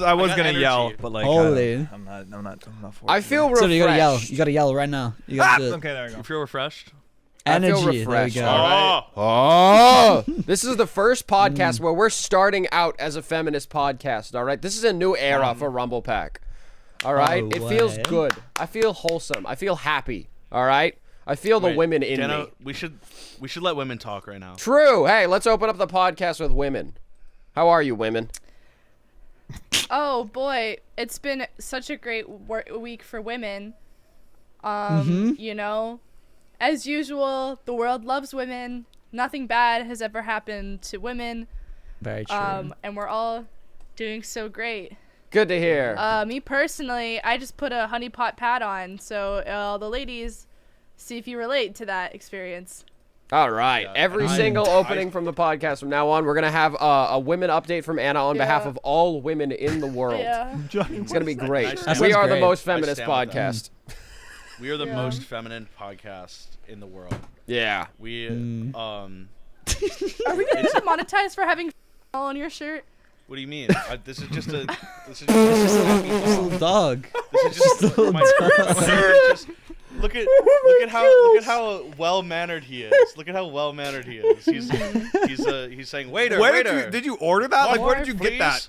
I was gonna yell, but like, Holy. I'm not for it. I feel So refreshed. you gotta yell. You gotta yell right now. You gotta do it. Okay, there we go. You feel refreshed? I feel Energy. There we refreshed. go. All right. Oh, this is the first podcast where we're starting out as a feminist podcast. All right, this is a new era for Rumble Pack. All right, it feels way. good. I feel wholesome. I feel happy. All right, I feel the Wait, women in Dano, me. we should let women talk right now. True. Hey, let's open up the podcast with women. How are you, women? Oh boy, it's been such a great week for women. You know, as usual, the world loves women. Nothing bad has ever happened to women. Very true. And we're all doing so great. Good to hear. Me personally, I just put a honey pot pad on, so the ladies, see if you relate to that experience. All right. Every single opening from the podcast from now on, we're going to have a women update from Anna on behalf of all women in the world. Yeah. It's going to be great. That We sounds are the great. most feminist stand with that. podcast. We are the most feminine podcast in the world. Yeah. We Are we gonna get monetized for having all on your shirt? What do you mean? This is just a Little dog. this is just look at how well mannered he is. Look at how well mannered he is. He's saying waiter. Where did you order that? Like, where did you get that?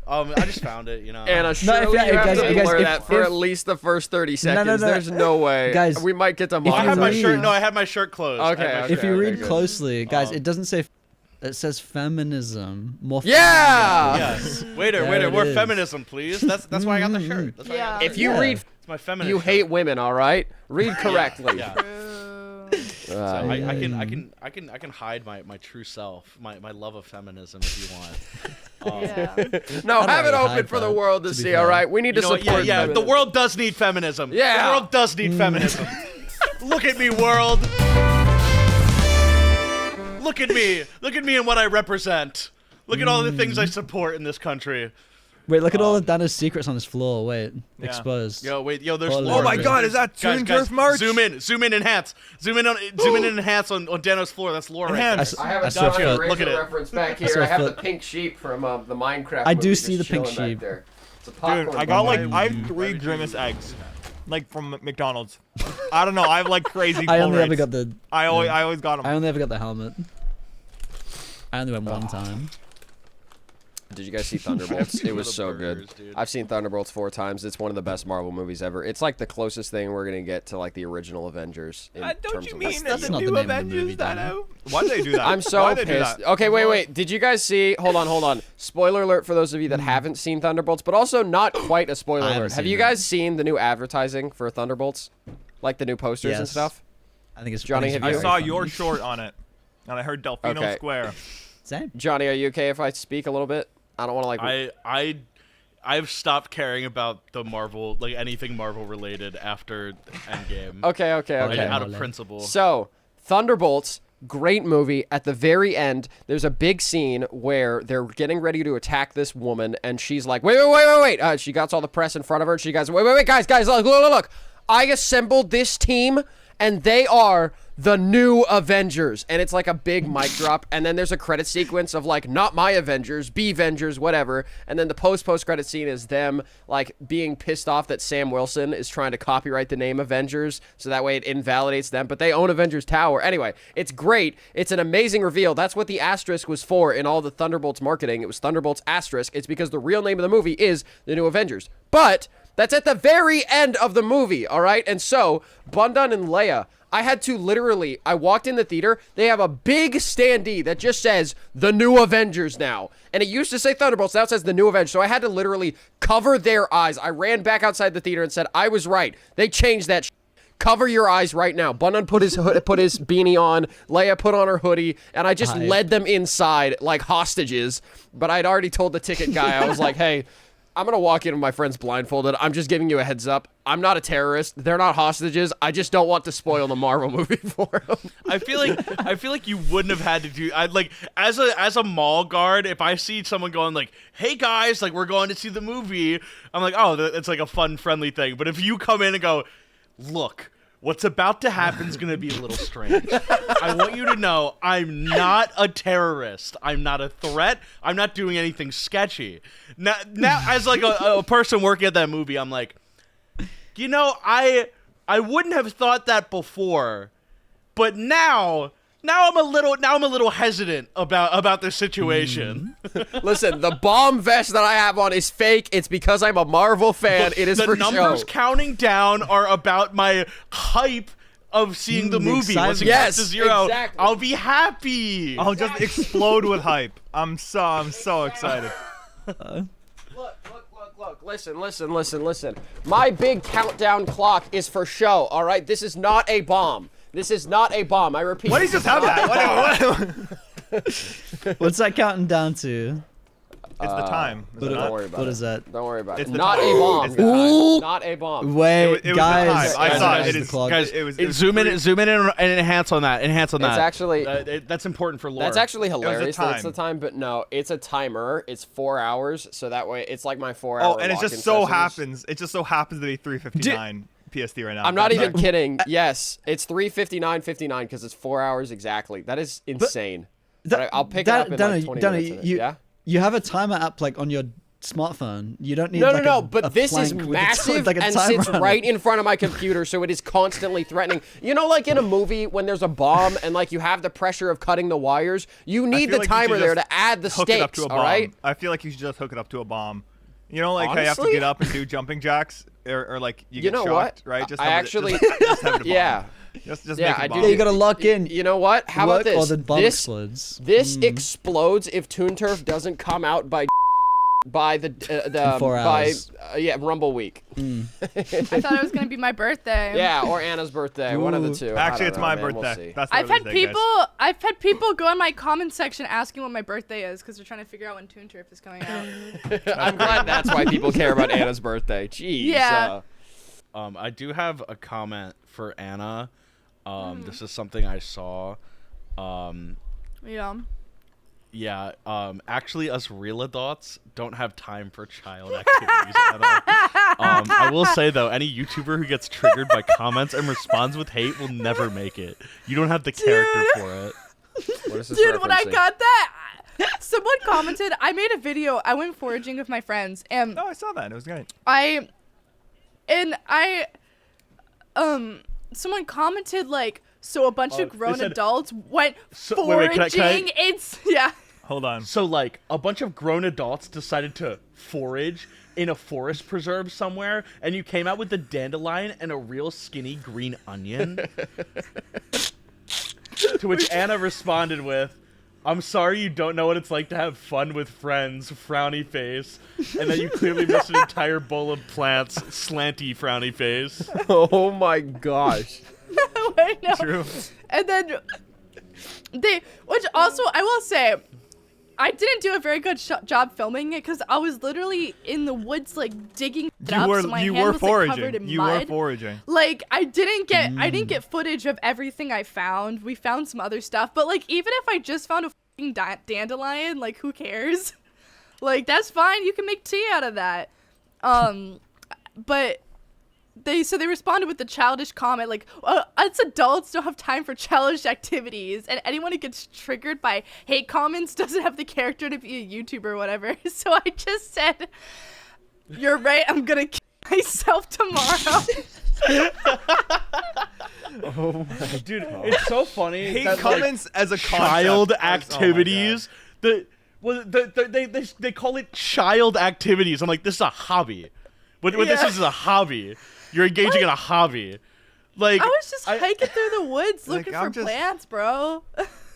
I just found it. You know. Anna, surely you have guys, to guys, blur if- that for if- at least the first 30 no, seconds. no. There's no way. Guys, we might get to I had my read- shirt. No, I had my shirt closed. I had Okay, my okay. If you read good. closely, guys, it doesn't say. It says feminism. More. Yeah! Yes. Waiter, There waiter, it more is. feminism, please. That's why I got the shirt. That's why I got the If shirt. you Yeah. read, It's my feminist you shirt. hate women, all right? Read correctly. Yeah. So Uh, I can hide my true self, my love of feminism if you want. Yeah. no, I'd have it rather open hide for the that, world to to be see, fair. all right? We need You to know what? support Yeah, the feminism. world does need feminism. Yeah. The world does need feminism. Look at me, world. Look at me. Look at me and what I represent. Look at all the things I support in this country. Wait, look at all of Dana's secrets on his floor. Wait, Yeah. exposed. Yo, wait, yo, there's Oh lore. my There's- God, is that guys, Toon guys, Turf merch? Zoom in, enhance. Zoom in and enhance on Dano's floor. That's lore right there. Enhance. I have I a saw Dr. foot. Look at Razor it. reference back I saw here. I have the foot. pink sheep from the Minecraft I do movie see just the pink chilling back sheep. there. It's a Dude, popcorn I got bun. like, I have 3 Grimace eggs. Like, from McDonald's. I don't know, I have like crazy I pull only rates. ever got the. I always got them. I only ever got the helmet. I only went one time. Did you guys see Thunderbolts? It was the so burgers, good. dude. I've seen Thunderbolts 4 times. It's one of the best Marvel movies ever. It's like the closest thing we're gonna get to like the original Avengers. In Don't terms you of mean like, That's the not new the name of the Avengers, movie, Dana. Dano? Why did they do that? I'm so Why'd they do pissed. that? Okay, wait. Did you guys see? Hold on. Spoiler alert for those of you that haven't seen Thunderbolts, but also not quite a spoiler I haven't alert. Have seen you it. guys seen the new advertising for Thunderbolts? Like the new posters and Yes. stuff? I think it's Johnny, I think have it's you- I very saw your funny. short on it. And I heard Delfino Okay. Square. Same. Johnny, are you okay if I speak a little bit? I don't want to like. I've stopped caring about the Marvel, like anything Marvel related after Endgame. Okay. Like, out of Ole. principle. So, Thunderbolts, great movie. At the very end, there's a big scene where they're getting ready to attack this woman, and she's like, wait. She got all the press in front of her, and she goes, wait, guys, look. I assembled this team, and they are the new Avengers. And it's like a big mic drop, and then there's a credit sequence of like, not my Avengers, B-Vengers, whatever. And then the post-credit scene is them like being pissed off that Sam Wilson is trying to copyright the name Avengers, so that way it invalidates them. But they own Avengers Tower. Anyway, it's great. It's an amazing reveal. That's what the asterisk was for in all the Thunderbolts marketing. It was Thunderbolts asterisk. It's because the real name of the movie is The New Avengers. But that's at the very end of the movie, all right? And so, Bundan and Leia, I had to literally, I walked in the theater, they have a big standee that just says, The New Avengers now. And it used to say Thunderbolts, now it says The New Avengers. So I had to literally cover their eyes. I ran back outside the theater and said, I was right. They changed that Cover your eyes right now. Bundan put his beanie on. Leia put on her hoodie, and I just led them inside like hostages. But I'd already told the ticket guy, I was like, hey, I'm going to walk in with my friends blindfolded. I'm just giving you a heads up. I'm not a terrorist. They're not hostages. I just don't want to spoil the Marvel movie for them. I feel like you wouldn't have had to do. I like as a mall guard. If I see someone going like, "Hey guys, like we're going to see the movie," I'm like, "Oh, it's like a fun, friendly thing." But if you come in and go, "Look, what's about to happen is going to be a little strange. I want you to know I'm not a terrorist. I'm not a threat. I'm not doing anything sketchy. Now as like a person working at that movie, I'm like, you know, I wouldn't have thought that before, but now I'm a little hesitant about this situation. Listen, the bomb vest that I have on is fake. It's because I'm a Marvel fan. It is the for numbers show. counting down are about my hype of seeing the movie. Once it Yes, gets to 0, exactly. I'll be happy. I'll just explode with hype. I'm so excited. Look, listen. My big countdown clock is for show, all right? This is not a bomb. This is not a bomb. I repeat. Why do you just have that? What's that counting down to? It's the time. Is it Don't not? worry about What it. is that? Don't worry about It's it. the Not time. a bomb. It's the time. Not a bomb. Wait, It was guys. the time. I saw it. the It is, clock. Guys, it was zoom in and enhance on that. It's actually That's important for lore. that's actually hilarious. That it's the time. time, but no, it's a timer. It's 4 hours, so that way it's like my 4 hour. Oh, and it just lock-in so sessions. happens. It just so happens to be 3:59 PST right now. I'm not That's even right. kidding. Yes, it's 3:59:59 because it's 4 hours exactly. That is insane. But I'll pick it up in like 20 minutes. Yeah. You have a timer app like on your smartphone. You don't need No, like no, a, but a this is plank with a massive like a and timer sits on it. right in front of my computer, so it is constantly threatening. You know, like in a movie when there's a bomb and like you have the pressure of cutting the wires, you I need feel the like you timer should there just to add the hook it up stakes. to a All bomb. right. I feel like you should just hook it up to a bomb. You know, like how you have to Honestly? get up and do jumping jacks, or like you get know shocked, what? right? Just I have actually- just have it a bomb. Yeah. Just Yeah, make it I a do bomb. Yeah, you gotta lock in. You know what? How Work about this? or the bomb This explodes. explodes if Toon Turf doesn't come out by the 4 hours. Rumble Week. I thought it was gonna be my birthday. Yeah, or Anna's birthday, one of the Ooh. two. I Actually, don't it's know, my man. We'll birthday. see. That's I've what had it is, guys. people go in my comment section asking what my birthday is because they're trying to figure out when Toon Turf is coming out. I'm glad that's why people care about Anna's birthday. Jeez. Yeah. I do have a comment for Anna. This is something I saw. Yeah. Yeah, actually, us real adults don't have time for child activities at all. I will say, though, any YouTuber who gets triggered by comments and responds with hate will never make it. You don't have the character for it. What is this Dude, when I referencing? got that, someone commented. I made a video. I went foraging with my friends, and No, I saw that. It was great. someone commented like, so a bunch of they grown said- adults went So- foraging. wait, can I- It's yeah. Hold on. So, like, a bunch of grown adults decided to forage in a forest preserve somewhere, and you came out with a dandelion and a real skinny green onion. To which Anna responded with, "I'm sorry you don't know what it's like to have fun with friends, frowny face." And then you clearly missed an entire bowl of plants, slanty frowny face. Oh my gosh. Wait, no. True. And then which also I will say, I didn't do a very good job filming it because I was literally in the woods like digging it up. So my hand was, like, covered in You mud. were foraging. Like I didn't get footage of everything I found. We found some other stuff, but like even if I just found a f***ing dandelion, like who cares? Like that's fine. You can make tea out of that. But they responded with the childish comment like, us adults don't have time for childish activities, and anyone who gets triggered by hate comments doesn't have the character to be a YouTuber or whatever. So I just said, you're right, I'm gonna kill myself tomorrow. Dude, it's so funny. Hate that, like, comments as a child concept. activities. They call it child activities. I'm like, this is a hobby. What this is a hobby. You're engaging in a hobby. Like I was just hiking through the woods Like, looking I'm for just- plants, bro.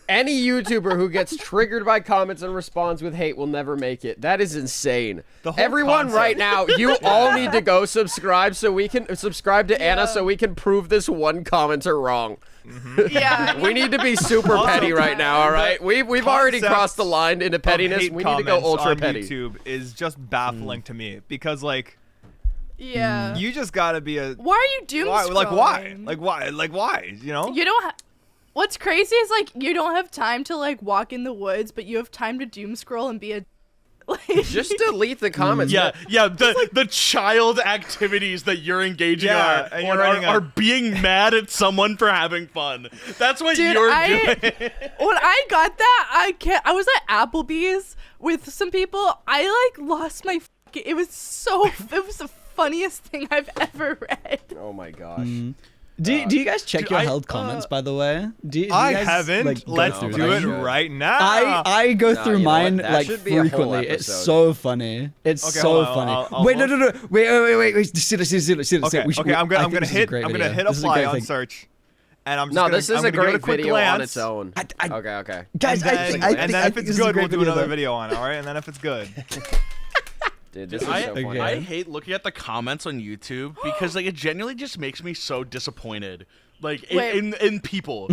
Any YouTuber who gets triggered by comments and responds with hate will never make it. That is insane. The whole Everyone concept. right now, you all need to go subscribe so we can subscribe to Anna Yeah. so we can prove this one commenter wrong. Yeah. We need to be super Also, petty right now, all right? We've already concept crossed the line into Of pettiness. hate We need to go comments ultra on petty. YouTube is just baffling to me because like Yeah. you just gotta be a Why are you doom why? Like why? scrolling? Like why? You know? You don't. What's crazy is like you don't have time to like walk in the woods, but you have time to doom scroll and be a. Like, Just delete the comments. Yeah, yeah. The child activities that you're engaging Yeah, and you're writing are being mad at someone for having fun. That's what Dude, you're I- doing. when I got that, I was at Applebee's with some people. I like lost my. It was the funniest thing I've ever read. Oh my gosh. Do you guys check dude, your I- held comments, by the way? Do you I guys, haven't. like, go Let's through do it them? right now. I go Nah, through you know what? mine That like should be a whole frequently. It's episode. so funny. It's Okay, so hold on, funny. I'll Wait, no. look. Wait. See this. Okay, We should- okay. I'm I gonna think this is a hit. great I'm gonna video. hit This is a apply great on thing. search, and I'm just No, gonna, this is I'm a gonna give it great quick video on glance, its own. I- Okay. Guys, And I then, think and then if this it's is a good, great we'll do video, another though. video on it. All right, and then if it's good, Dude, this is I, so funny. Okay. I hate looking at the comments on YouTube because like it genuinely just makes me so disappointed. Like Wait. in people,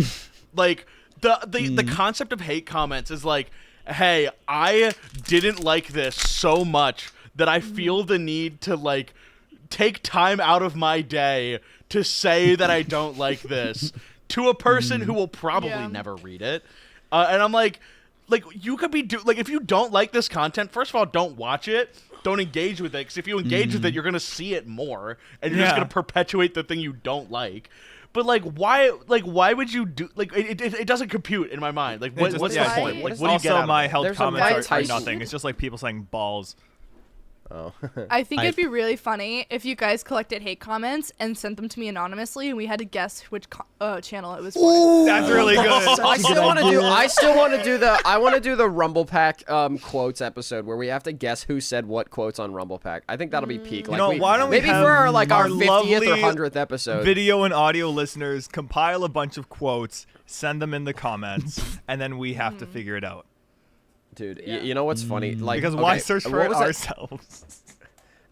like the concept of hate comments is like, hey, I didn't like this so much that I feel the need to like take time out of my day to say that I don't like this to a person who will probably Yeah. never read it, and I'm like you could be if you don't like this content, first of all, don't watch it. Don't engage with it, because if you engage with it, you're gonna see it more, and you're just Yeah. gonna perpetuate the thing you don't like. But why would you do it doesn't compute in my mind. Like, It just- what's yeah, the it's- point? Like, it's what do you get also out my of it? held There's a comments Mike are Tyson- nothing. It's just like people saying balls. Oh. I think I- it'd be really funny if you guys collected hate comments and sent them to me anonymously, and we had to guess which channel it was for. That's really good. I a still good want to do. idea. I still want to do the. I want to do the Rumble Pack quotes episode where we have to guess who said what quotes on Rumble Pack. I think that'll be peak. Like know, why don't we maybe have for our like our our 50th or lovely 100th episode. Video and audio listeners compile a bunch of quotes, send them in the comments, and then we have to figure it out. Dude, Yeah. you know what's funny? Like Because why okay, search for what it was that? ourselves?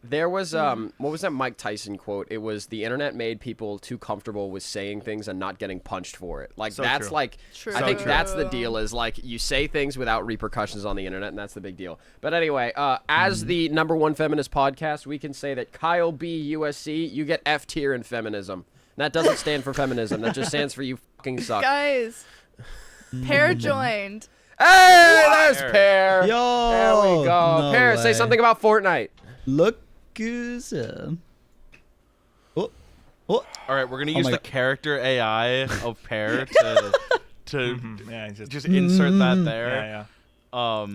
There was what was that Mike Tyson quote? It was the internet made people too comfortable with saying things and not getting punched for it. Like So that's true. like True. I think So that's the true. deal is like you say things without repercussions on the internet, and that's the big deal. But anyway, as the #1 feminist podcast, we can say that Kyle B USC, you get F tier in feminism. And that doesn't stand for feminism. That just stands for you fucking suck. Guys, pair joined. Hey, there's Pear. Pear. Yo, There we go. no Pear, say way. something about Fortnite. Look who's Oh, All right, we're gonna Oh use my the God. character AI of Pear to Yeah, just insert that there. yeah, yeah.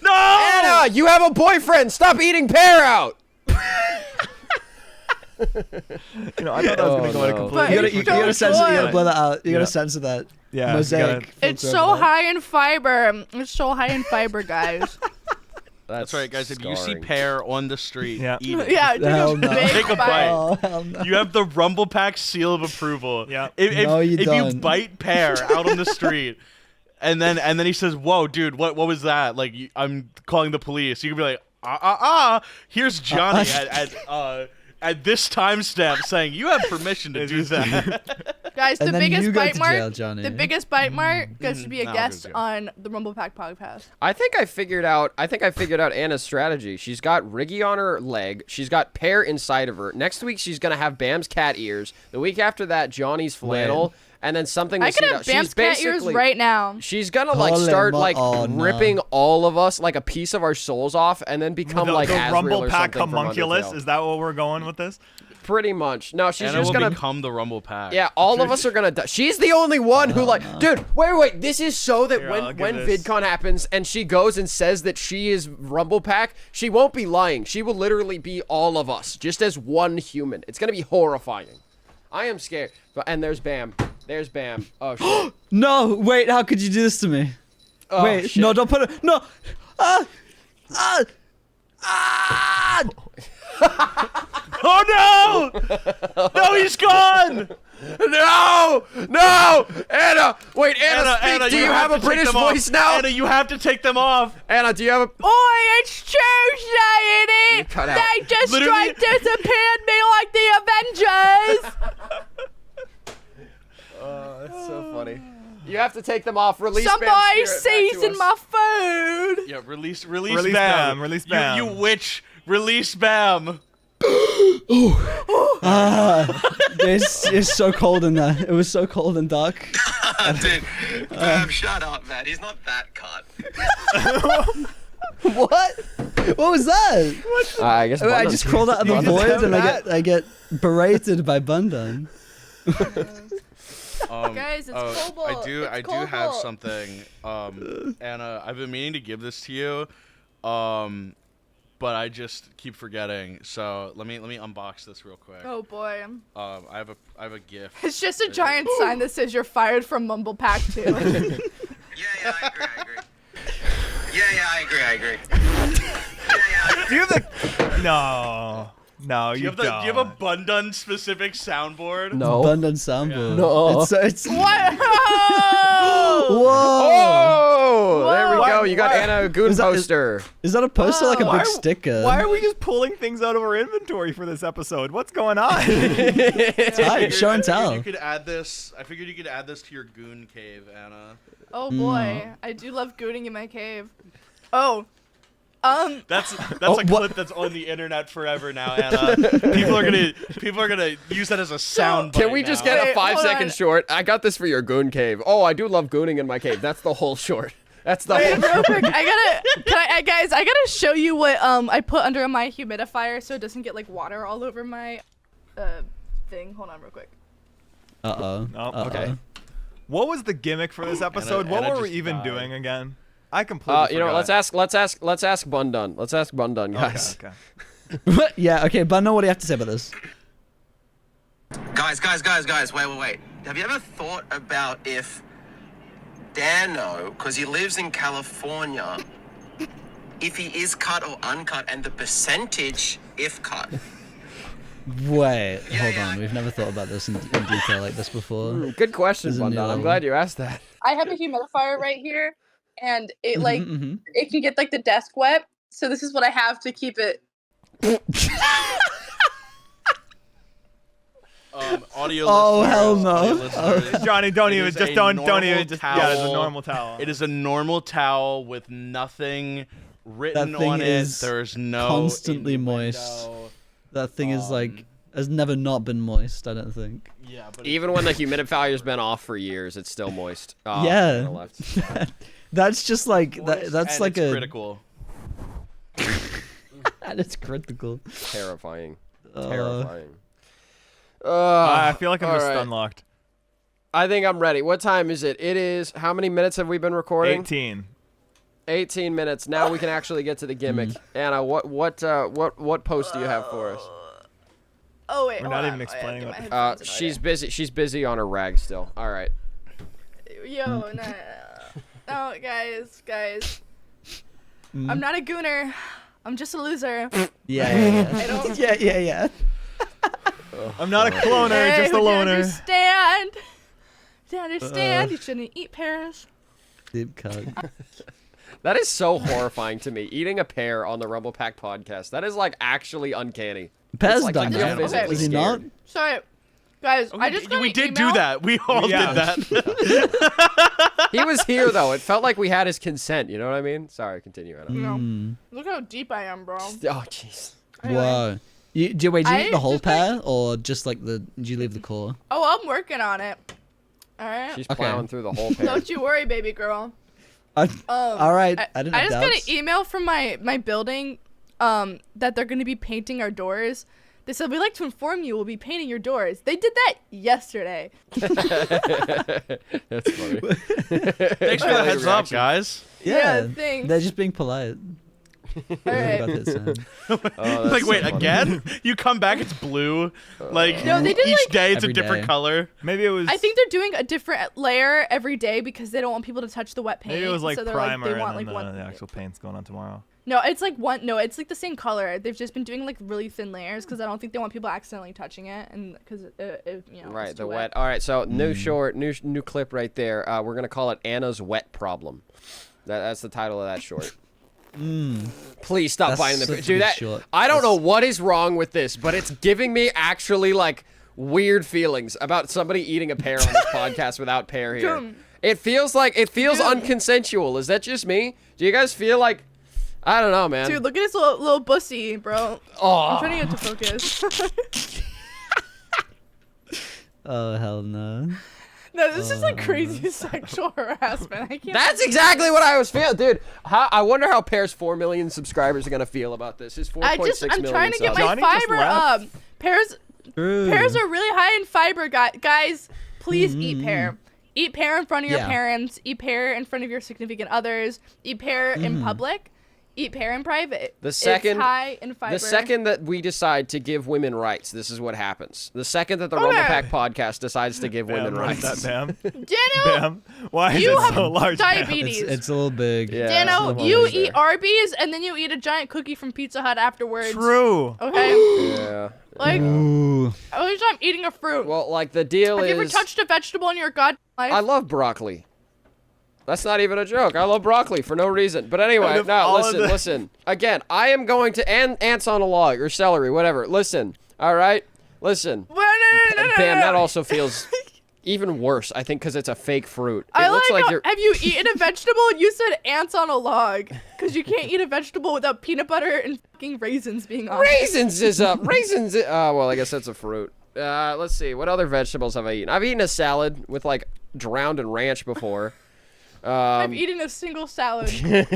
No! Anna, you have a boyfriend. Stop eating Pear out. You know, I thought I was gonna Oh, go in a no. completely But you it's gotta so censor. You gotta good. blur that out. You Yeah. gotta censor that. Yeah, you Mosaic. gotta- It's filter so over that. high in fiber. It's so high in fiber, guys. That's right, guys. If you see scarring. Pear on the street, Yeah. eat it. Yeah, take Hell a no. big Take a bite. bite. Oh, hell no. You have the Rumble Pack seal of approval. Yeah. If No, you if you don't. bite Pear out on the street, and then he says, "Whoa, dude, what was that? Like, I'm calling the police." You can be like, Here's Johnny at this timestamp saying you have permission to do that. Guys, the And then biggest you go bite to mark. jail, Johnny. The biggest bite mark gets to be a I'll go guest to jail. on the Rumble Pack podcast. I think I figured out Anna's strategy. She's got Riggy on her leg. She's got Pear inside of her. Next week she's gonna have Bam's cat ears. The week after that, Johnny's flannel, and then something. I to could see have that- Bam's she's cat ears basically- right now. She's gonna like Holy start mo- like oh, no. ripping all of us like a piece of our souls off, and then become the, like the Asriel Rumble or Pack something from homunculus. Undertale. Is that what we're going with this? Pretty much. No, she's Anna just will gonna. become the Rumble Pack. Yeah, all of us are gonna die. She's the only one who like, dude. Wait. This is so that Here, I'll when give this. VidCon happens and she goes and says that she is Rumble Pack, she won't be lying. She will literally be all of us, just as one human. It's gonna be horrifying. I am scared. And there's Bam. There's Bam. Oh shit. No, wait. How could you do this to me? Oh, Wait, shit. no, don't put it. No. Oh no! No, he's gone! No, Anna. Wait, Anna. Speak. Do you have a to take British them off. voice now? Anna, you have to take them off. Anna, do you have a? Boy, it's Tuesday, You innit? cut out. They just Literally- straight disappeared me like the Avengers. That's so funny. You have to take them off. Release. Bam's Somebody spirit back to season us. my food. Yeah, release Release Bam. Bam, release Bam. You witch, release Bam. It's so cold in there. It was so cold and dark. Dude, shut up, man. He's not that cut. What? What was that? I guess I just crawled out of the You just void have and that? I get berated by Bundan. Guys, it's Cobalt. I do It's have Cobalt. something. Anna, I've been meaning to give this to you. But I just keep forgetting. So let me unbox this real quick. Oh boy. I have a gift. It's just a giant sign that says you're fired from Mumble Pack 2. Yeah, I agree. Yeah, I agree. Do you have the? No, Do you you have don't. do you have a Bundun specific soundboard? No. Bundan Sambo. No. It's What? Whoa. Oh, there we Whoa. go. You got Anna a goon Is that- poster. Is that a poster like a Why big are- sticker? Why are we just pulling things out of our inventory for this episode? What's going on? Tight, show and I figured tell. you could add this. I figured you could add this to your goon cave, Anna. Oh boy, I do love gooning in my cave. Oh, That's Oh, a clip that's on the internet forever now, Anna. People are gonna use that as a sound. Can we just get Wait, a 5 hold second on. short? I got this for your goon cave. Oh, I do love gooning in my cave. That's the whole short. That's the wait, whole real quick, guys, I gotta show you what I put under my humidifier so it doesn't get like water all over my thing. Hold on, real quick. Uh-oh. Oh, okay. What was the gimmick for this episode? What Anna were we just even died. doing again? I completely you know, forgot. let's ask Bundun. Let's ask Bundun, guys. Okay. Yeah, okay, Bundan, what do you have to say about this? Guys, wait. Have you ever thought about if Dano, because he lives in California, if he is cut or uncut, and the percentage if cut? Wait, hold yeah, on. We've never thought about this in detail like this before. Good question, This is a new Bundun. I'm level. glad you asked that. I have a humidifier right here, and it like Mhm. it can get like the desk wet. So this is what I have to keep it. Audio. Oh, listeners, hell no. audio listeners, Johnny, don't it even is just a don't normal even just yeah, it's a towel. normal towel. It is a normal towel with nothing written That thing on it. is There's no constantly moist. innuendo. That thing is like, has never not been moist, I don't think. Yeah, but Even when the humidifier's been off for years, it's still moist. Oh, Yeah. kinda left. That's just like, that's and like it's a, critical. it's critical. Terrifying. Uh, Terrifying. I feel like I'm just alright. stun locked. I think I'm ready. What time is it? It is. How many minutes have we been recording? 18. 18 minutes. Now we can actually get to the gimmick. Anna, what post do you have for us? Oh wait, We're hold not on. even I have to explaining get what my the- headphones in She's order. busy. She's busy on her rag still. All right. Yo, no, guys. Mm. I'm not a gooner. I'm just a loser. Yeah. I don't. Yeah. I'm not a cloner, Hey, just a would you loner. understand? Do you understand? You shouldn't eat pears. Deep cut. That is so horrifying to me. Eating a pear on the Rumble Pack podcast. That is like actually uncanny. Pez like done I feel that. physically Is he not? scared. Sorry, guys. I just got we an did email. do that. We all Yeah. did that. He was here though. It felt like we had his consent. You know what I mean? Sorry. Continue, Anna. You know, Mm. look how deep I am, bro. Oh jeez. Anyway. Whoa. Did you I eat the whole just, like- pear or just like did you leave the core? Oh, I'm working on it. All right. She's Okay. plowing through the whole pear. Don't you worry, baby girl. All right. I didn't I have just doubts. got an email from my building that they're going to be painting our doors. They said, we'd like to inform you we'll be painting your doors. They did that yesterday. That's funny. Thanks for the heads up, guys. Yeah, thanks. They're just being polite. All right. About that sound. Oh, that's Like, so wait, funny. again? You come back, it's blue. Like, No, they did, each like- day it's a Every different day. color. Maybe it was. I think they're doing a different layer every day because they don't want people to touch the wet paint. maybe it was like so they're primer they want and like then one. the actual paint's going on tomorrow. No, it's like one. No, it's like the same color. They've just been doing like really thin layers because I don't think they want people accidentally touching it and because you know. Right, it's the too wet. All right, so new short, new clip right there. We're gonna call it Anna's wet problem. That's the title of that short. Please stop That's buying the such a dude. good That short. I don't know what is wrong with this, but it's giving me actually like weird feelings about somebody eating a pear on this podcast without pear here. Dude. It feels unconsensual. Is that just me? Do you guys feel like? I don't know, man. Dude, look at his little bussy, bro. Oh. I'm trying to get to focus. Oh hell no. No, this is like crazy sexual harassment. I can't. That's exactly what I was feeling, dude. I wonder how Pear's 4 million subscribers are gonna feel about this. His 4.6 million I'm trying to get subs. my Johnny just fiber left. up. Pears True. are really high in fiber, guys. Please eat pear. Eat pear in front of your Yeah. parents. Eat pear in front of your significant others. Eat pear in public. Eat pear in private. The second- it's high in fiber. The second that we decide to give women rights, this is what happens. The second that the Okay. Rumble Pack podcast decides to give women Bam, what is rights. that, Bam? Dano, Bam. Why is you it have so large? Bam? diabetes. It's a little big. Yeah. Dano, that's the you one eat there. Arby's and then you eat a giant cookie from Pizza Hut afterwards. True. Okay? Yeah. Like, Ooh. at least I'm eating a fruit. Well, like the deal Have you ever is, touched a vegetable in your goddamn life? I love broccoli. That's not even a joke. I love broccoli for no reason. But anyway, Out of no, all of listen, the- listen. Again, I am going to ants on a log or celery, whatever. Listen, all right? Listen. Well, no. Bam, that also feels even worse, I think, because it's a fake fruit. It I looks like, like you're... have you eaten a vegetable? And you said ants on a log. Because you can't eat a vegetable without peanut butter and fucking raisins being on it. Raisins is up. Raisins. Well, I guess that's a fruit. Let's see. What other vegetables have I eaten? I've eaten a salad with like drowned in ranch before. I've eaten a single salad. Dude,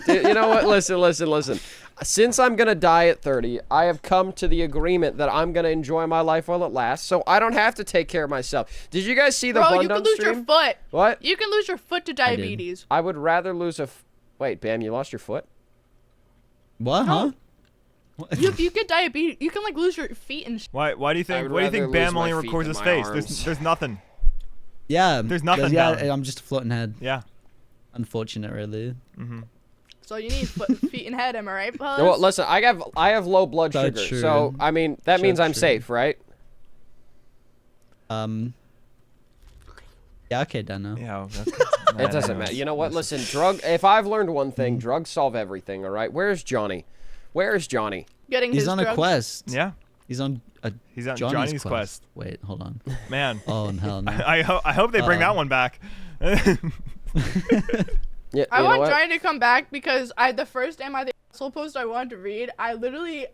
you know what? Listen. Since I'm gonna die at 30, I have come to the agreement that I'm gonna enjoy my life while it lasts, so I don't have to take care of myself. Did you guys see the Bro, you Bundum can lose your stream? foot. What? You can lose your foot to diabetes. I would rather lose a. Wait, Bam, you lost your foot? What? Huh? If you get diabetes, you can like lose your feet and Why do you I think? would What do you think rather Bam lose only my feet records than his my face? arms. There's nothing. Yeah. There's nothing Yeah, down. I'm just a floating head. Yeah. Unfortunate, really. so you need feet and head. Am I right, Buzz? Well, listen, I have low blood That's sugar, true. so I mean that means I'm True. safe, right? Yeah. Okay, Dano. Yeah. It doesn't matter. You know what? Listen, if I've learned one Mm. thing, drugs solve everything. All right. Where's Johnny? Getting He's his on a drugs. quest. Yeah. He's on a He's on Johnny's, quest. Wait, hold on. Man. Oh hell no. I hope they bring that one back. Yeah. I you know want what? Johnny to come back because the first Am I the Asshole post I wanted to read, I literally.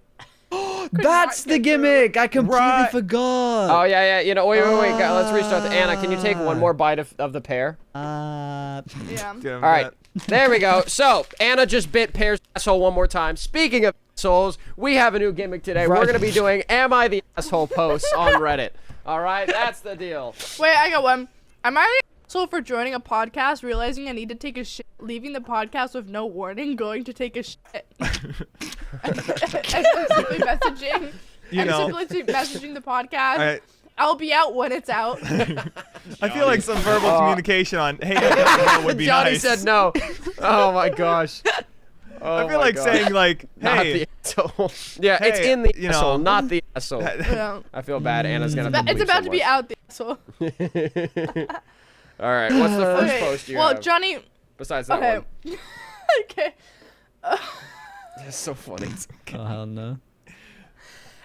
That's not the get through. gimmick. I completely Right. forgot. Oh yeah. You know. Wait. Let's restart. Anna, can you take one Ah. more bite of the pear? Yeah. Damn All right. that. There we go. So Anna just bit Pear's asshole one more time. Speaking of assholes, we have a new gimmick today. We're Right. gonna be doing "Am I the Asshole" posts on Reddit. All right. That's the deal. Wait, I got one. Am I the asshole for joining a podcast, realizing I need to take a shit, leaving the podcast with no warning, going to take a shit, and simply messaging, You know. simply messaging the podcast? I I'll be out when it's out. I feel like some verbal communication on hey that would be Johnny nice. said no. Oh my gosh. I feel like saying like Not hey. the asshole. Yeah, it's Hey, in the you asshole, know. not the asshole. You know. I feel bad. Anna's gonna. It's about to be out the asshole. All right. What's the first Okay, post you well, have? Johnny. Besides that Okay. one. Okay. That's so funny. Oh hell no.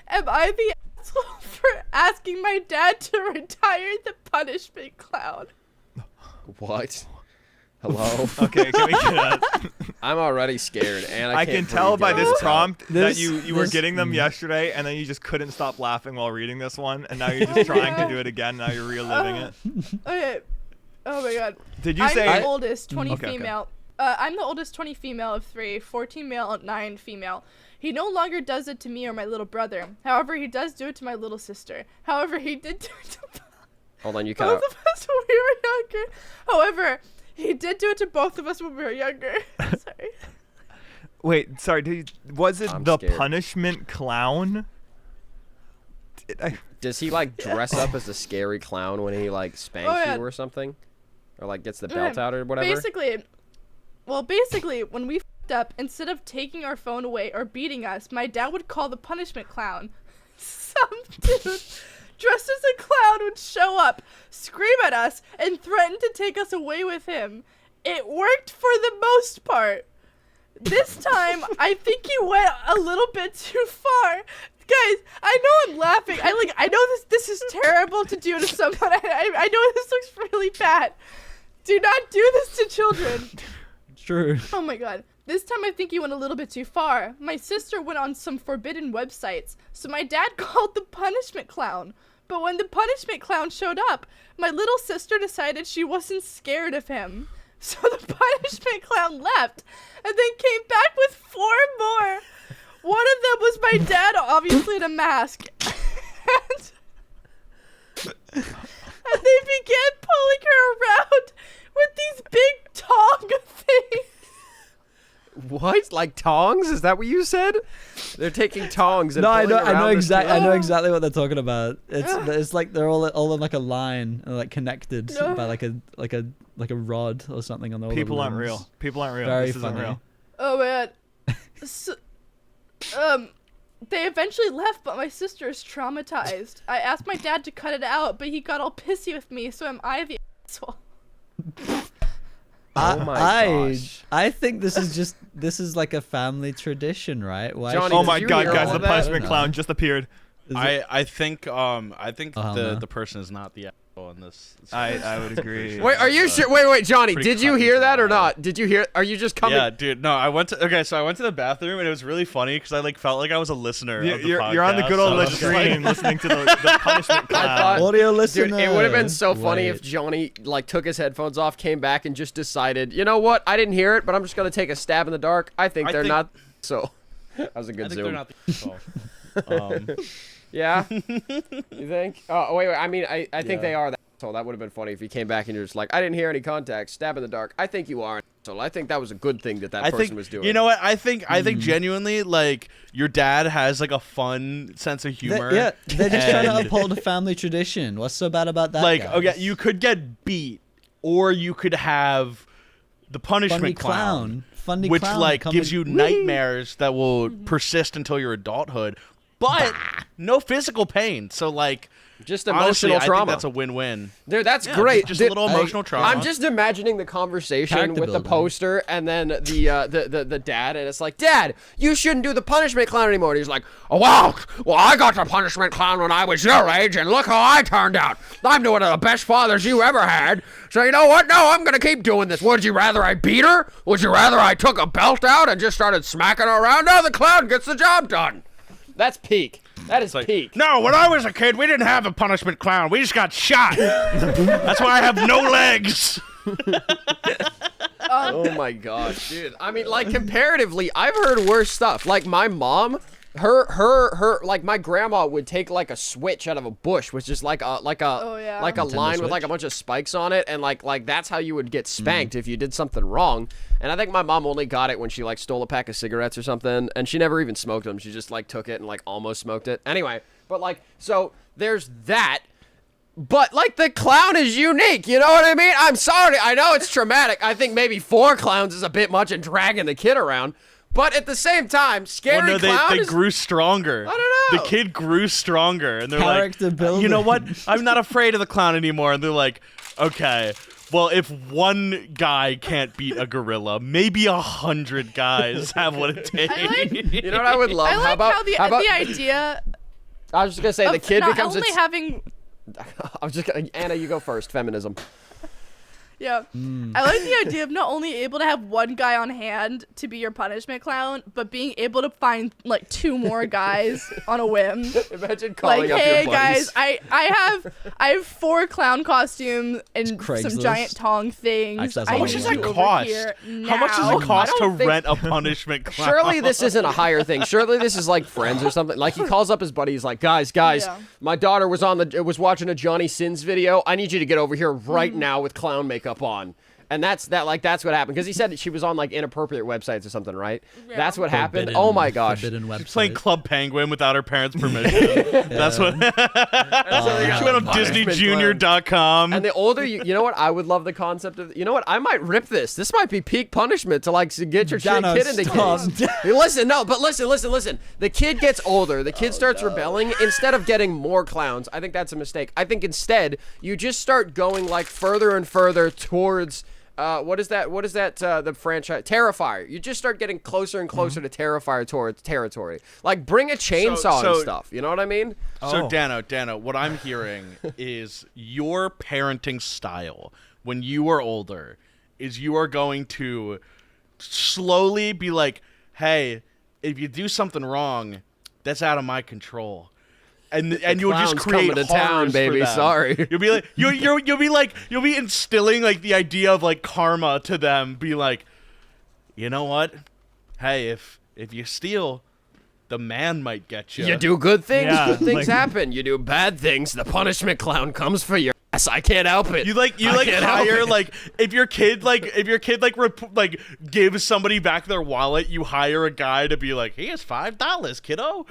Am I the asshole for asking my dad to retire the punishment clown? What? Hello. Okay, can we get a, I'm already scared, and I can't can tell breathe by during this time. prompt that This- you were this- getting them yesterday and then you just couldn't stop laughing while reading this one and now you're just trying to do it again. Now you're reliving it. Okay. Oh my god. Did you I'm say the oldest, 20 Okay, okay. female. I'm the oldest 20 female of 3, 14 male, 9 female. He no longer does it to me or my little brother. However, he does do it to my little sister. However, he did do it to Hold on, you cut out. both of us when we were younger. However, he did do it to both of us when we were younger. Sorry. Wait, sorry, was it I'm the scared. punishment clown? Does he like dress up as a scary clown when he like spanks Oh, yeah. you or something, or like gets the belt Okay, out or whatever? Basically, when we f***ed up, instead of taking our phone away or beating us, my dad would call the punishment clown. Some dude dressed as a clown would show up, scream at us, and threaten to take us away with him. It worked for the most part. This time, I think he went a little bit too far. Guys, I know I'm laughing. I know this is terrible to do to someone. I know this looks really bad. Do not do this to children. True. Oh my god. This time I think he went a little bit too far. My sister went on some forbidden websites, so my dad called the punishment clown. But when the punishment clown showed up, my little sister decided she wasn't scared of him. So the punishment clown left and then came back with 4 more. One of them was my dad, obviously in a mask. And they began pulling her around with these big tong things. What? Like tongs? Is that what you said? They're taking tongs and No, I pulling know around this exactly. kid. I know exactly what they're talking about. It's like they're all in like a line, and like connected by like a rod or something on the. People aren't real. People aren't real. Very This isn't funny. real. Oh man. So, they eventually left, but my sister is traumatized. I asked my dad to cut it out, but he got all pissy with me, so am I the asshole? Oh my gosh. I think this is like a family tradition, right? Why Johnny, should- Oh did my you God, hear guys! all The of that? punishment No. clown just appeared. Is it- I think Oh, no. the person is not the asshole in this. I would agree. Wait, are you sure? Wait, Johnny, pretty did you cut hear and that or dry. not? Did you hear? Are you just coming? Yeah, dude. No, I went to the bathroom and it was really funny because I like felt like I was a listener. Of the You're on the podcast, good old so I was just like- screen listening to the punishment clown. thought- Audio listener. Dude, it would have been so funny Wait. if Johnny like took his headphones off, came back, and just decided, you know what? I didn't hear it, but I'm just gonna take a stab in the dark. I think I they're think- not. So that was a good I think zoom. they're not the asshole. Yeah, you think? Oh wait. I mean, I think Yeah. they are. So that would have been funny if you came back and you're just like, I didn't hear any contact. Stab in the dark. I think you are. So I think that was a good thing that I person think was doing. you know what I think. I think genuinely, like your dad has like a fun sense of humor. Yeah, they're just trying to and, uphold a family tradition. What's so bad about that? like guys? okay, you could get beat, or you could have the punishment funny clown, funny which clown like come gives and- you nightmares that will persist until your adulthood, but no physical pain. So like, just honestly, emotional I trauma. think that's a win-win. Dude, that's Yeah, great. Just Dude, a little emotional trauma. I'm just imagining the conversation Character with the building. poster and then the dad, and it's like, Dad, you shouldn't do the punishment clown anymore. And he's like, oh wow, well I got the punishment clown when I was your age, and look how I turned out. I'm one of the best fathers you ever had. So you know what? No, I'm gonna keep doing this. Would you rather I beat her? Would you rather I took a belt out and just started smacking her around? No, the clown gets the job done. That's peak. That is Like, peak. no, when I was a kid, we didn't have a punishment clown. We just got shot. That's why I have no legs. Oh my gosh, dude. I mean, like comparatively, I've heard worse stuff. Like my mom, her like my grandma would take like a switch out of a bush, which is like a Oh, yeah. like a Nintendo line with like a Switch? bunch of spikes on it, and like that's how you would get spanked if you did something wrong. And I think my mom only got it when she like stole a pack of cigarettes or something, and she never even smoked them. She just like took it and like almost smoked it. Anyway, but like so there's that. But, like, the clown is unique, you know what I mean? I'm sorry, I know it's traumatic. I think maybe 4 clowns is a bit much and dragging the kid around. But at the same time, scary Well, no, clown they is... grew stronger. I don't know. The kid grew stronger, and they're Character like, building. you know what? I'm not afraid of the clown anymore. And they're like, okay, well, if one guy can't beat a gorilla, maybe 100 guys have what it takes. I like, You know what I would love? I like how the about- idea I was just going to say, of the kid not becomes... only having I was just gonna... Anna, you go first. Feminism. Yeah. I like the idea of not only able to have one guy on hand to be your punishment clown, but being able to find like 2 more guys on a whim. Imagine calling Like, up hey your guys, buddies. I have 4 clown costumes and some Craigslist. giant tong things. Actually, that's I all How much need does you that over cost? here How much does now." it cost I to don't think- rent a punishment clown? Surely this isn't a higher thing. Surely this is like Friends or something. Like he calls up his buddy. He's like, guys, Yeah. my daughter was watching a Johnny Sins video. I need you to get over here right now with clown makeup on. And that's what happened because he said that she was on like inappropriate websites or something, right? Yeah. That's what happened. Forbidden- Oh my gosh. forbidden Playing website. Club Penguin without her parents' permission. That's what. She went on DisneyJunior.com. And the older you know what? I would love the concept of, you know what? I might rip this. This might be peak punishment to like get your Dano, kid into stop. games. Hey, listen, no, but listen. The kid gets older. The kid starts rebelling. Instead of getting more clowns, I think that's a mistake. I think instead you just start going like further and further towards. What is that? The franchise Terrifier. You just start getting closer and closer to Terrifier territory. Like bring a chainsaw and so- stuff. You know what I mean? So Oh. Dano, what I'm hearing is your parenting style when you are older is you are going to slowly be like, hey, if you do something wrong, that's out of my control. and you'll just clown's create coming to town, horrors for baby. them. Sorry. You'll be like you'll be instilling like the idea of like karma to them. Be like, you know what? Hey, if you steal, the man might get you. You do good things, Yeah, good things like- happen. You do bad things, the punishment clown comes for your ass. I can't help it. You I can't help hire it. like if your kid gives somebody back their wallet, you hire a guy to be like, here's $5, kiddo.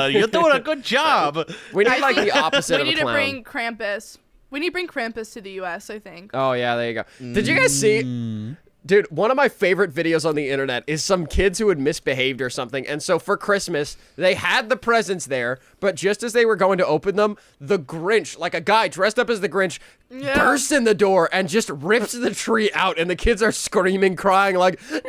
You're doing a good job. We need I like the think opposite we of a need to clown. bring Krampus. We need to bring Krampus to the U.S., I think. Oh yeah, there you go. Did you guys see? Dude, one of my favorite videos on the internet is some kids who had misbehaved or something. And so for Christmas, they had the presents there, but just as they were going to open them, the Grinch, like a guy dressed up as the Grinch, bursts in the door and just rips the tree out. And the kids are screaming, crying like, no,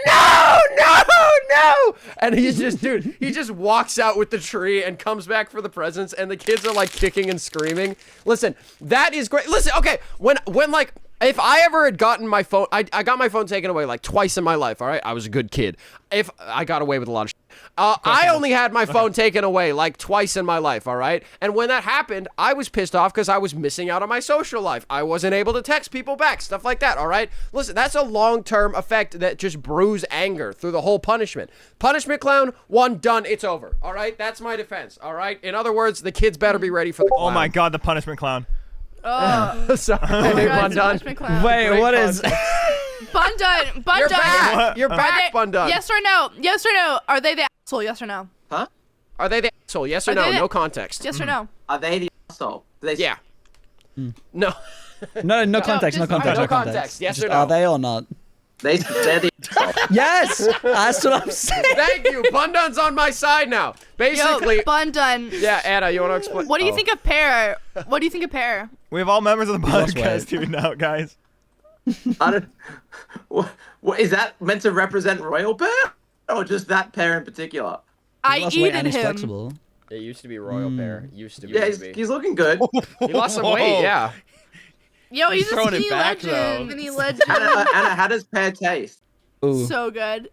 no, no. And he's just, dude, he just walks out with the tree and comes back for the presents. And the kids are like kicking and screaming. Listen, that is great. Listen, okay, when like, if I ever had gotten my phone, I got my phone taken away like twice in my life, all right? I was a good kid. If I got away with a lot of shit. I only had my phone taken away like twice in my life, all right? And when that happened, I was pissed off because I was missing out on my social life. I wasn't able to text people back, stuff like that, all right? Listen, that's a long-term effect that just brews anger through the whole punishment. Punishment clown, one, done, it's over, all right? That's my defense, all right? In other words, the kids better be ready for the clown. Oh my god, the punishment clown. Oh, Sorry, congrats, Bundun. Punishment Clown. Wait, Great what is? Bundun, You're Bundun. back. You're Are back, they- Bundun. Yes or no? Yes or no? Are they the asshole? Yes or no? Huh? Are they the asshole? Yes or Are no? they the- No context. Yes or no? Are they the asshole? They Yeah. No. No context. No just- context. no No context, context. yes or Just, no? Are they or not? they're the asshole. Yes, that's what I'm saying. Thank you. Bundun's on my side now. Yo, Basically, Bundun. yeah, Anna, you want to explain? What do you Oh. think of Pear? What do you think of Pear? We have all members of the lost podcast weight. here now, guys. I don't. What is that meant to represent royal pair, or just that pair in particular? I Lost weight eated and he's him. flexible. It used to be Royal Pear. Used to be. Yeah, maybe. he's looking good. He lost some weight, yeah. Yo, he's a throwing it skinny back, though. legend. Skinny legend. Anna, how does pear taste? Ooh. So good.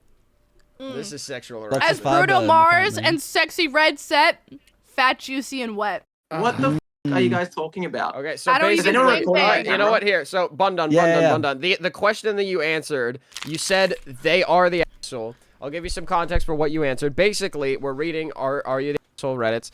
This is sexual That's harassment. As a fiber, Bruno Mars apparently. and Sexy Red Set, fat, juicy, and wet. What the are you guys talking about? Okay, so I don't basically, even think record they- my you know what? Here, so Bundun, Yeah. Bundun. The question that you answered, you said they are the asshole. I'll give you some context for what you answered. Basically, we're reading Are You the Asshole Reddits.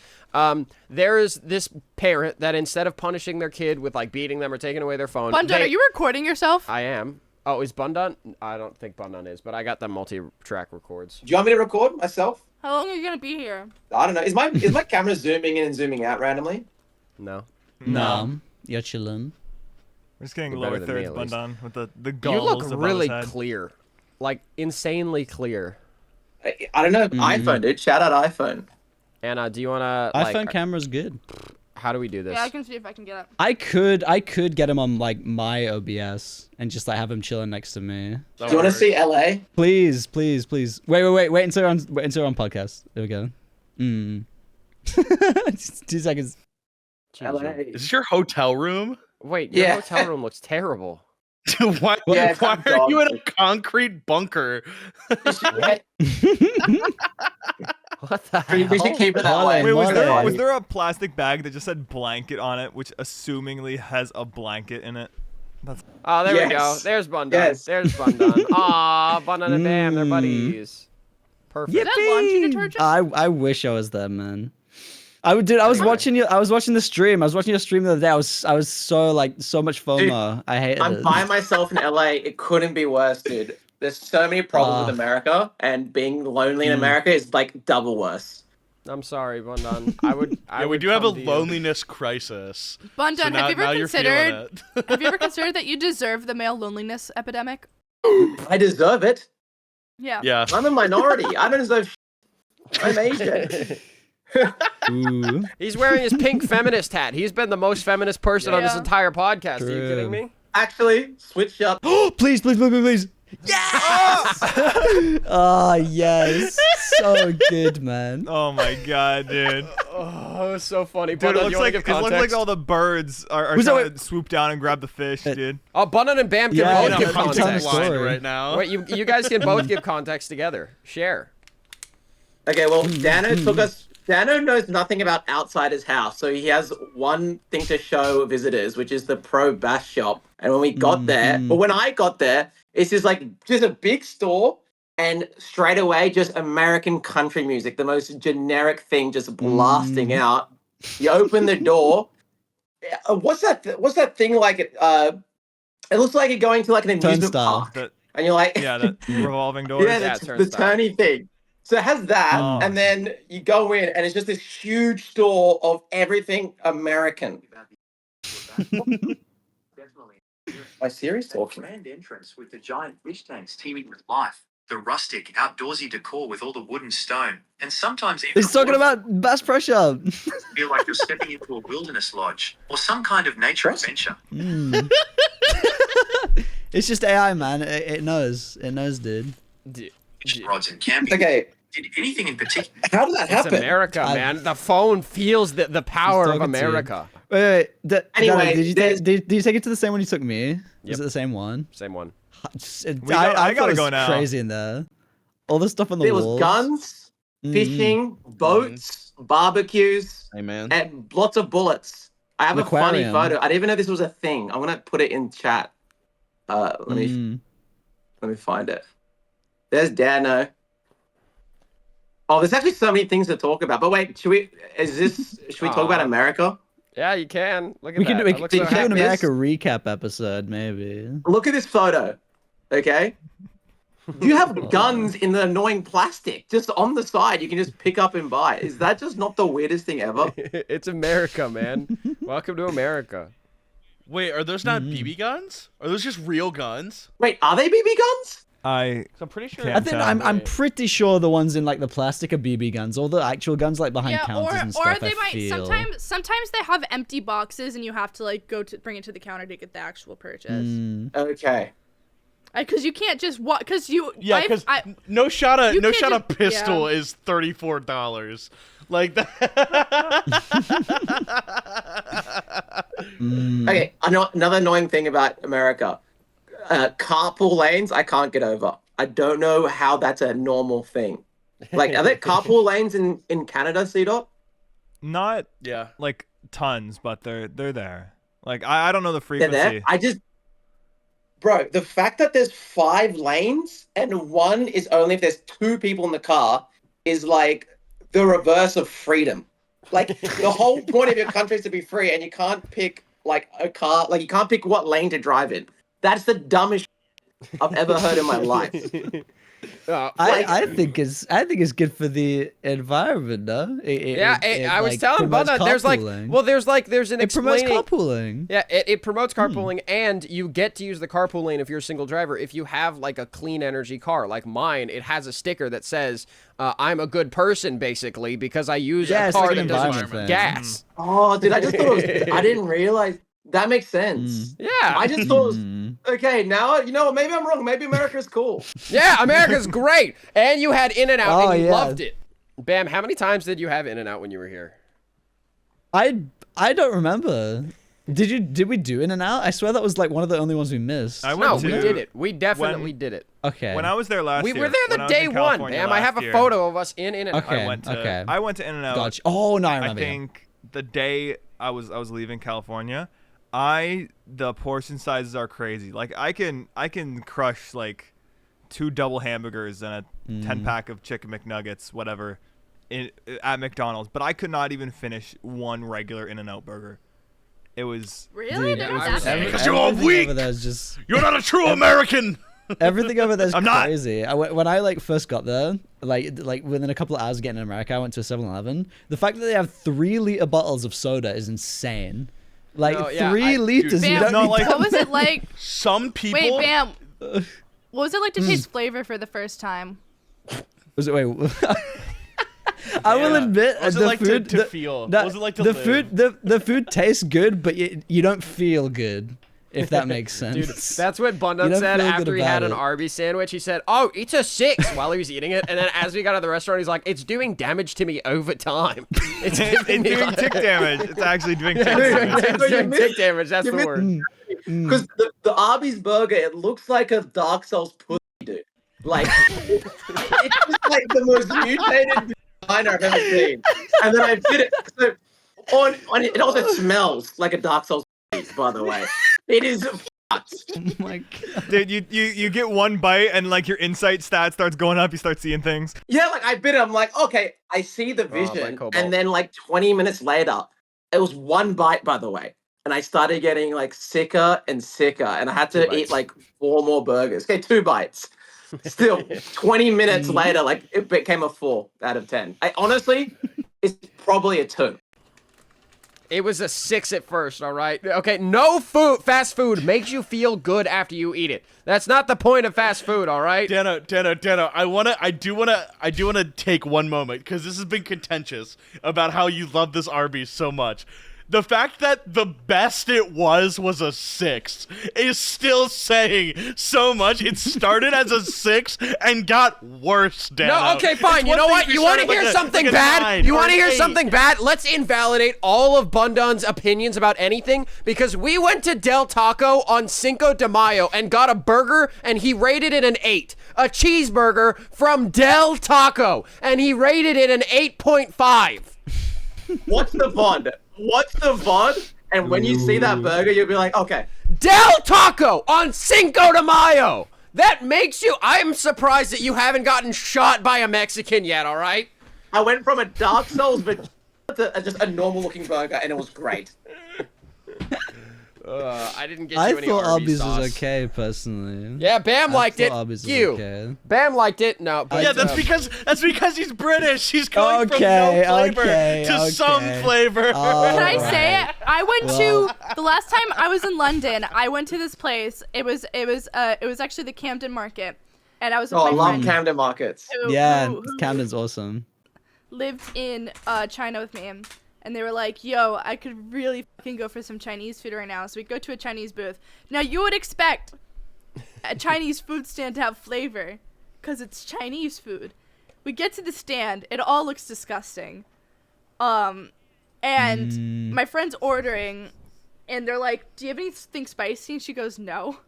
There is this parent that instead of punishing their kid with like beating them or taking away their phone, Bundun, they- are you recording yourself? I am. Oh, is Bundun? I don't think Bundun is, but I got the multi-track records. Do you want me to record myself? How long are you gonna be here? I don't know. Is my camera zooming in and zooming out randomly? No. No, you're chilling. We're just getting You're lower better than me, thirds at least. Bundun with the You gulls look above really his head. clear, like insanely clear. I don't know. iPhone, dude. Shout out iPhone. Anna, do you wanna iPhone like? camera's good. How do we do this? Yeah, I can see if I can get it. I could get him on like my OBS and just like have him chilling next to me. Do you want to see LA? Please. Wait until we're on podcast. There we go. Just 2 seconds. LA. Is this your hotel room? Wait, your Yeah. hotel room looks terrible. why Yeah, it's why got are you in a dogs. concrete bunker? Yeah, What the we hell? should keep it that Mole, way. Wait, was Mole. there a plastic bag that just said blanket on it, which assumingly has a blanket in it? That's Oh, there we go. Yes. There's Bundun. Yes. There's Bundun. Aw, Bundun and Bam, they're Mm. buddies. Perfect. Is that laundry detergent? I wish I was there, man. I was watching the stream. I was watching your stream the other day. I was so much FOMO. I hated I'm it. by myself in LA. It couldn't be worse, dude. There's so many problems with America, and being lonely in America is like double worse. I'm sorry, Bundun. I would. Yeah, we do have a loneliness crisis. Bundun, So now, have you now ever you're feeling considered? it. Have you ever considered that you deserve the male loneliness epidemic? I deserve it. Yeah. Yeah. I'm a minority. I don't deserve. I'm Asian. Ooh. He's wearing his pink feminist hat. He's been the most feminist person on this Yeah. entire podcast. Are you True. kidding me? Actually, switch up. please. Yes! Oh, yes. So good, man. oh my god, dude. Oh, it was so funny. Dude, Bundun, you wanna give it looks like context? all the birds are Who's that? trying to swoop down and grab the fish, dude. Oh, Bundun and Bam can Yeah, both I'm give yeah, context context. tell me blind story. right now. Wait, you guys can both give context together. Share. Okay, well, Dano took us Dano knows nothing about outside his house, so he has one thing to show visitors, which is the Pro Bass shop. And when we got there, but when I got there, it's just a big store, and straight away just American country music, the most generic thing, just blasting out. You open the door. What's that thing like? It looks like you're going to like an amusement Turnstile. park, and you're like, Yeah, the revolving doors. yeah, Yeah, the turnstile. turny thing. So it has that, Oh. and then you go in, and it's just this huge store of everything American. My Siri's talking. Grand entrance with the giant fish tanks teeming with life. The rustic, outdoorsy decor with all the wood and stone, and sometimes even He's talking about Bass Pro Shop. feel like you're stepping into a wilderness lodge or some kind of nature adventure. It's just AI, man. It knows. It knows, dude. Fishing rods and camping. Okay, Did anything in particular? how did that It's happen? America, man. The phone feels the power of talking to you. America. Wait. Anyway, did you there's- did you take it to the same one you took me? Yep. Is it the same one? Same one. I gotta go now. Crazy in there. All the stuff on the There was walls. guns, fishing, boats, barbecues, Hey man. and lots of bullets. I have An a funny aquarium. photo. I didn't even know this was a thing. I'm gonna put it in chat. Let me find it. There's Dano. Oh, there's actually so many things to talk about. But wait, should we talk about America? Yeah, you can. Look at We that. can do, That looks so we can do an happy. America recap episode, maybe. Look at this photo. Okay. You have guns in the annoying plastic just on the side. You can just pick up and buy. Is that just not the weirdest thing ever? It's America, man. Welcome to America. Wait, are those not BB guns? Are those just real guns? Wait, are they BB guns? I So I'm pretty sure. Can't I think tell. I'm pretty sure the ones in like the plastic are BB guns. All the actual guns like behind counters and stuff. or they I might feel. sometimes they have empty boxes and you have to like bring it to the counter to get the actual purchase. Okay. Because you can't just because you Yeah, I've- because I- no shot you a can't just- pistol yeah. is $34. Like that. Okay, I know another annoying thing about America. Carpool lanes, I can't get over. I don't know how that's a normal thing. Like, are there carpool lanes in Canada, C-Dot? not Yeah. like tons, but they're there. Like I don't know the They're frequency. there? Bro, the fact that there's 5 lanes and one is only if there's 2 people in the car is like the reverse of freedom. Like, the whole point of your country is to be free, and you can't pick like a car, like you can't pick what lane to drive in. That's the dumbest I've ever heard in my life. I think it's good for the environment, no? I was like, telling promotes Bunda, there's an it promotes explaining. carpooling. Yeah, it promotes carpooling, and you get to use the carpool lane if you're a single driver. If you have like a clean energy car, like mine, it has a sticker that says, "I'm a good person," basically, because I use Yeah, a it's car like that an doesn't environment use thing. gas. Oh, dude, I just thought it was, I didn't realize. That makes sense. Yeah, I just thought it was, okay, now, you know what, maybe I'm wrong. Maybe America's cool. yeah, America's great, and you had In-N-Out, Oh, and you yeah. loved it. Bam, how many times did you have In-N-Out when you were here? I don't remember. Did we do In-N-Out? I swear that was like one of the only ones we missed. I went No, to we did it. We definitely did it. Okay. when I was there last We year. were there when the I was in day one, California Bam. I have last a year, photo of us in In-N-Out. Okay. I went to okay. I went to In-N-Out. Gotcha. Oh no, I I remember. yeah. think the day I was leaving California, the portion sizes are crazy. Like I can crush like 2 double hamburgers and a 10-pack of chicken McNuggets, whatever, at McDonald's. But I could not even finish one regular In-N-Out burger. It was Really? Dude, They're I that was- big? Because you're all everything weak. over there is just You're not a true American. everything over there's I'm not. crazy. When I like first got there, like within a couple of hours of getting in America, I went to a 7-Eleven. The fact that they have 3-liter bottles of soda is insane. Like No, yeah, 3 liters. Bam, You don't not need like- what was it like? Some people. Wait, Bam. What was it like to taste flavor for the first time? Was it wait? I will Yeah. admit, What was it the like to- food. to feel? the- What was it like to the live? food? The food tastes good, but you don't feel good. If that makes sense. Dude, that's what You Bundun don't said feel good after he had about an it. Arby's sandwich. He said, "Oh, it's a 6" while he was eating it, and then as we got out of the restaurant, he's like, "It's doing damage to me over time. It's it's giving me doing like- tick damage. It's actually doing tick It's damage. doing- it's doing tick damage. That's You the missed- word." Because the Arby's burger, it looks like a Dark Souls pussy, dude. Like, it's just like the most mutated designer I've ever seen. and then I bit it. So it also smells like a Dark Souls, by the way. It is fucked. Oh my god. Dude, you get one bite and like your insight stat starts going up. You start seeing things. Yeah, like I bit it. I'm like, okay, I see the my vision. Cobalt. And then like 20 minutes later, it was one bite, by the way. And I started getting like sicker and sicker. And I had to eat like 4 more burgers. Okay, 2 bites. Still, 20 minutes later, like it became a 4 out of 10. I honestly, it's probably a 2. It was a 6 at first, all right? Okay, no fast food makes you feel good after you eat it. That's not the point of fast food, all right? Dano, I do wanna take one moment because this has been contentious about how you love this Arby's so much. The fact that the best it was a 6 is still saying so much. It started as a 6 and got worse, Dano. No, okay, fine. It's You know one what? thing if You it want to started hear like something a bad? 9 You or want to an hear 8. something bad? Let's invalidate all of Bundon's opinions about anything because we went to Del Taco on Cinco de Mayo and got a burger and he rated it an 8. A cheeseburger from Del Taco and he rated it an 8.5. What's the VOD? What's the VOD? And when you see that burger, you'll be like, okay. Del Taco on Cinco de Mayo. That makes you. I'm surprised that you haven't gotten shot by a Mexican yet. All right. I went from a Dark Souls but to just a normal looking burger, and it was great. I didn't get you I any thought Arby's Arby's sauce. was okay, personally. Yeah, Bam liked thought it. Arby's was You. okay. Bam liked it. No. But, Yeah, that's because he's British. He's going from Okay, no flavor okay, to some okay. flavor. Can I Alright. say it? I went Well- to the last time I was in London. I went to this place. It was actually the Camden Market, and I was with Oh, I my love friend Camden Markets. Yeah, who Camden's awesome. lived in China with me, and they were like, "Yo, I could really fucking go for some Chinese food right now." So we go to a Chinese booth. Now you would expect a Chinese food stand to have flavor, cause it's Chinese food. We get to the stand. It all looks disgusting. And my friend's ordering, and they're like, "Do you have anything spicy?" And she goes, "No."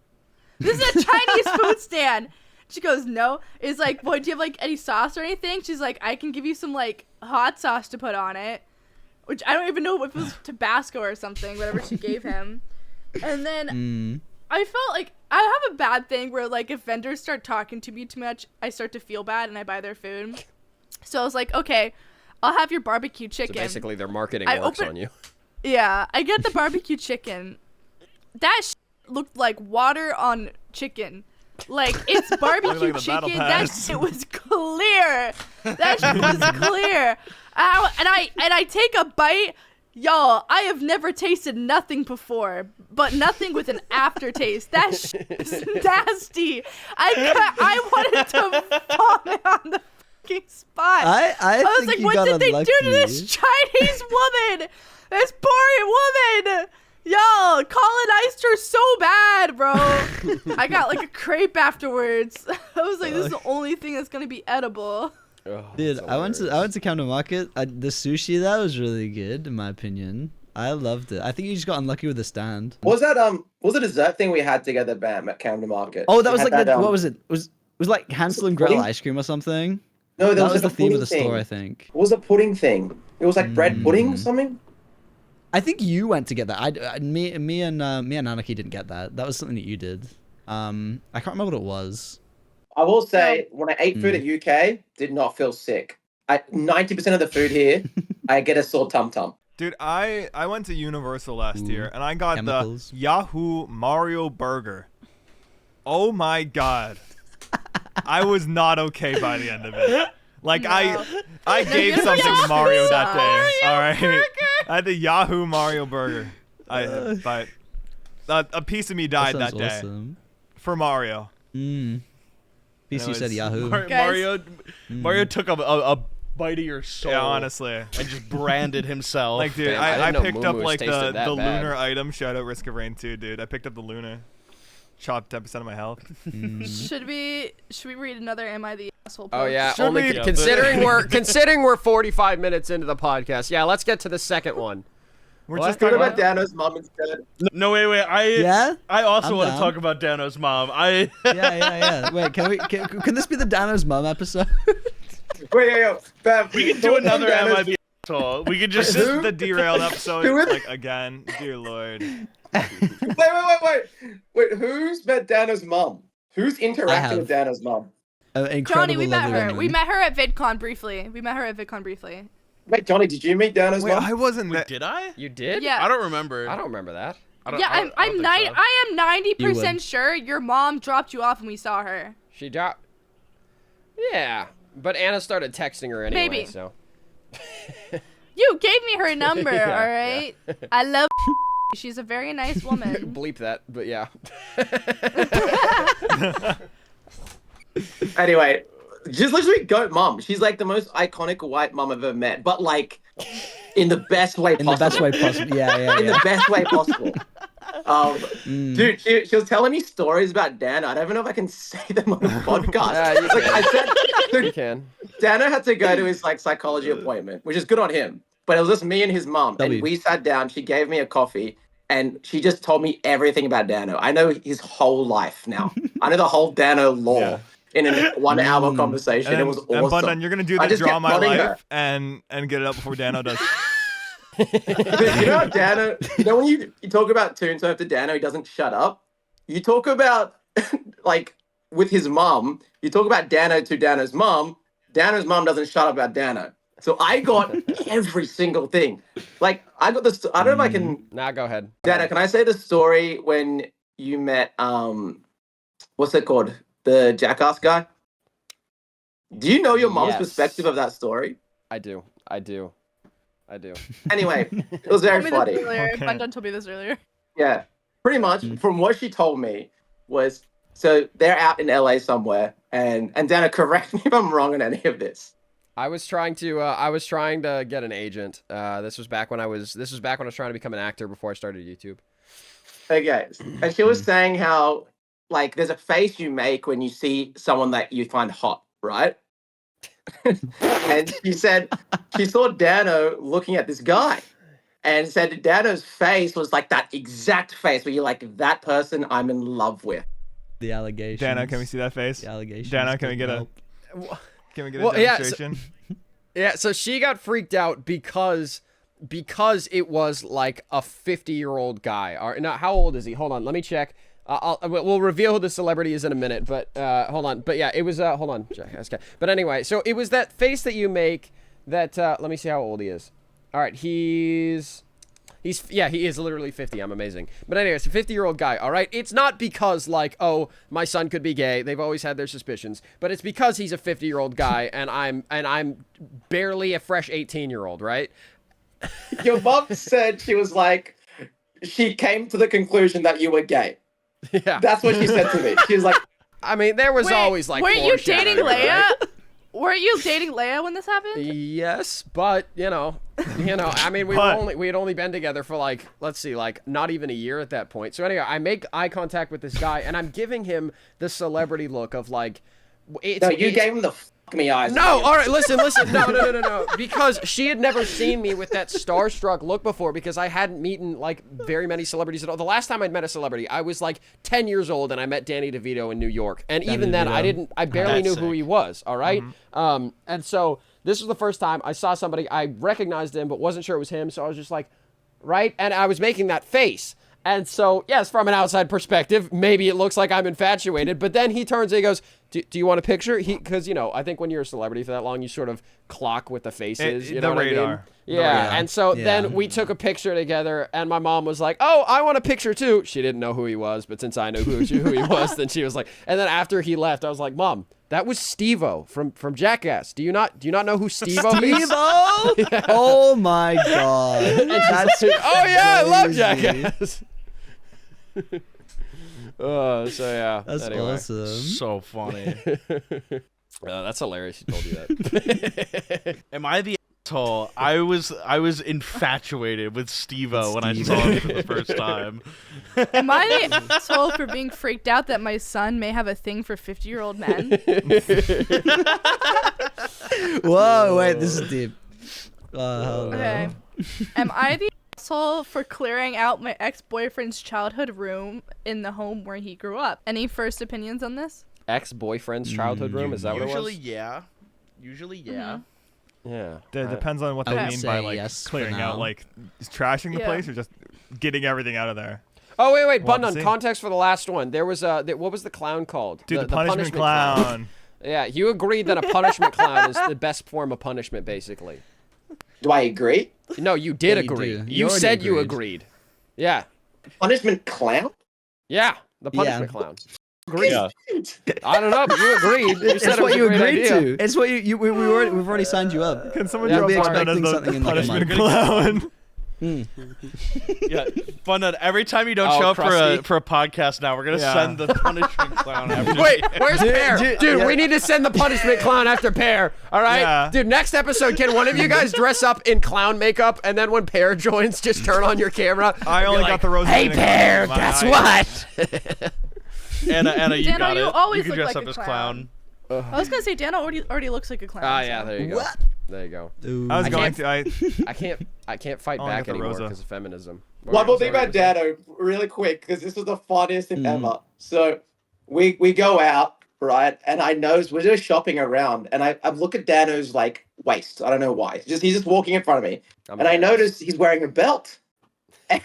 This is a Chinese food stand. She goes, "No." It's like, "Well, do you have like any sauce or anything?" She's like, "I can give you some like hot sauce to put on it," which I don't even know if it was Tabasco or something, whatever she gave him. And then I felt like I have a bad thing where like if vendors start talking to me too much, I start to feel bad and I buy their food. So I was like, "Okay, I'll have your barbecue So chicken." basically, their marketing I works open- on you. Yeah, I get the barbecue chicken. That looked like water on chicken. Like, it's barbecue Looked like the battle chicken. That pass. shit was clear. That shit was clear. And I take a bite. Y'all, I have never tasted nothing before, but nothing with an aftertaste. That shit is nasty. I wanted to vomit on the fucking spot. I was think like, you what got did they unlucky. do to this Chinese woman? This poor woman. Y'all, colonized her so bad, bro. I got like a crepe afterwards. I was like, this is the only thing that's gonna be edible. Dude, I went to Camden Market. The sushi there was really good, in my opinion. I loved it. I think you just got unlucky with the stand. Was that was the dessert thing we had together, Bam, at Camden Market? Oh, that We was had like that, what was it? Was like Hansel and Gretel pudding? ice cream or something? No, That there was was the like a theme of pudding the thing. store, I think. What was a pudding thing? It was like bread pudding or something. I think you went to get that. Me and Anarchy didn't get that. That was something that you did. I can't remember what it was. I will say, when I ate food at UK, did not feel sick. 90% of the food here, I get a sore tum tum. Dude, I went to Universal last year and I got Chemicals. the Yahoo Mario Burger. Oh my god. I was not okay by the end of it. Like No. I gave Yahoo something to Mario that day. Mario All right. Burger. I had the Yahoo Mario Burger. But a piece of me died that sounds day awesome. for Mario. PC Anyways, said Yahoo. Guys. Mario took a bite of your soul. Yeah, honestly. and just branded himself. Like, dude, Damn, I I didn't know picked up Moo-Moos like tasted the that bad. lunar item. Shout out Risk of Rain 2, dude. I picked up the lunar. Chopped 10% of my health. Should we read another Am I the Asshole Oh post? yeah, Should only we- considering we're 45 minutes into the podcast. Yeah, let's get to the second one. We're What? just What talking about about Dano's mom instead? no, wait. Yeah? I also I'm want to down. talk about Dano's mom. Yeah. Wait, can this be the Dano's mum episode? Wait, Bam, We can do another Am I the So we could This just. is the derailed episode, Who is- like, again. Dear Lord. Wait. Who's met Dano's mom? Who's interacted have. with Dano's mom? An incredible, Johnny, we met lovely her. woman. We met her at VidCon briefly. Wait, Johnny, did you meet Dano's Wait, mom? I wasn't Wait, there. did I? You did? Yeah. I don't remember. I don't remember that. Yeah, I'm 90% You would. sure your mom dropped you off and we saw her. She dropped. Yeah, but Anna started texting her anyway. Maybe. So. You gave me her number, Yeah, all right? I love she's a very nice woman. Bleep that, but yeah. Anyway, just literally goat mom. She's like the most iconic white mom I've ever met, but like in the best way In possible. the best way possible. Yeah. In the best way possible. Dude, she was telling me stories about Dana. I don't even know if I can say them on the podcast. You Like I said, You can. Dana had to go to his like psychology appointment, which is good on him. But it was just me and his mom, W. and we sat down. She gave me a coffee, and she just told me everything about Dano. I know his whole life now. I know the whole Dano lore Yeah. in a 1 hour conversation. And, It was awesome. and Bundan, you're gonna do I the just draw kept my prodding life her. and get it up before Dano does. But you know how Dano, when you talk about Toonstone to Dano, he doesn't shut up. You talk about like with his mom, you talk about Dano to Dano's mom. Dano's mom doesn't shut up about Dano. So I got every single thing. Like I got this. I don't know if I can. Nah, go ahead. Dano, can I say the story when you met what's it called? The jackass guy? Do you know your mom's Yes. perspective of that story? I do. Anyway, it was very Told me this funny. earlier. Okay. Bundan told me this earlier. Yeah, pretty much from what she told me was, so they're out in LA somewhere, and Dana, correct me if I'm wrong on any of this. I was trying to get an agent. This was back when I was trying to become an actor before I started YouTube. Okay, and she was saying how like there's a face you make when you see someone that you find hot, right? And she said she saw Dano looking at this guy, and said Dano's face was like that exact face where you're like, that person I'm in love with. The allegations. Dano, can we see that face? The allegations. Dano, can we get a Nope. can we get a Well, yeah, so- demonstration? Yeah, so she got freaked out because it was like a 50-year-old guy. Or no, how old is he? Hold on, let me check. We'll reveal who the celebrity is in a minute, but hold on. But yeah, it was hold on, okay. But anyway, so it was that face that you make. That let me see how old he is. All right, he is literally 50. I'm amazing. But anyway, it's a 50-year-old guy. All right, it's not because like, oh, my son could be gay. They've always had their suspicions, but it's because he's a 50-year-old guy and I'm barely a fresh 18-year-old, right? Your mom said she was like, she came to the conclusion that you were gay. Yeah. That's what she said to me. She was like, I mean, there was Wait, always like. weren't you dating foreshadowing, Leia? right? Weren't you dating Leia when this happened? Yes, but I mean, we had only been together for like, let's see, like not even a year at that point. So anyway, I make eye contact with this guy, and I'm giving him the celebrity look of like, no, you gave him the fuck me eyes. No, all right, listen. No. Because she had never seen me with that starstruck look before because I hadn't met like very many celebrities at all. The last time I'd met a celebrity, I was like 10 years old and I met Danny DeVito in New York. And even then, I barely knew who he was, all right? And so this was the first time I saw somebody, I recognized him, but wasn't sure it was him. So I was just like, right? And I was making that face. And so, yes, from an outside perspective, maybe it looks like I'm infatuated. But then he turns and he goes, do you want a picture? Because, I think when you're a celebrity for that long, you sort of clock what the face is. You know the what I mean? radar. Yeah. And so Yeah. then we took a picture together, and my mom was like, oh, I want a picture too. She didn't know who he was, but since I knew who he was, then she was like, and then after he left, I was like, Mom, that was Steve-O from Jackass. Do you not know who Steve-O is? Steve-O? Oh my god. That's Oh yeah, I love crazy. Jackass. So yeah. That's anyway. awesome. So funny. That's hilarious. She told you that. Am I the asshole? I was infatuated with Steve-O when I saw him for the first time. Am I the asshole for being freaked out that my son may have a thing for 50-year-old men? Whoa, wait, this is deep. Hell no. Okay. Am I the asshole for clearing out my ex-boyfriend's childhood room in the home where he grew up? Any first opinions on this? Ex-boyfriend's childhood room. Is that what it was? Usually, yeah. Yeah. Depends on what I they would mean by say like yes for clearing out, now. like trashing the Yeah. place or just getting everything out of there. Oh wait, We'll have to Bundun. see. Context for the last one. There was what was the clown called? Dude, the punishment clown. Yeah, you agreed that a punishment clown is the best form of punishment, basically. Do I agree? No, you did Yeah, you agree. do. You, You already said you agreed. agreed. Yeah, Punishment clown? yeah, the punishment clown. Agreed. Yeah. I don't know, but you agreed. You said It's it what was you a great agreed idea. to. It's what we've already signed you up. Can someone Yeah, drop we'll be Bundun as expecting something the in like a punishment month. clown? Yeah, Bundun, every time you don't Oh, show up crusty. for a podcast now, we're gonna Yeah. send the punishment clown after Wait, where's Pear? dude, Dude, yeah. we need to send the punishment clown after Pear. All right, Yeah. dude. Next episode, can one of you guys dress up in clown makeup, and then when Pear joins, just turn on your camera? I and be only like, got the rose. Hey, Pear, guess what? Anna, you Dano, got you it. always You can look dress like up a as clown. clown. I was gonna say Dano already looks like a clown. Ah, so. yeah, there you go. What? There you go. Ooh. I was I going can't- to. I can't fight Only back got the anymore Rosa. because of feminism. One more thing Sorry, about Dano, really quick, because this was the funniest thing ever. So we go out, right? And I notice we're just shopping around, and I look at Dano's like waist. I don't know why. He's just walking in front of me, I'm and I embarrassed. notice he's wearing a belt. And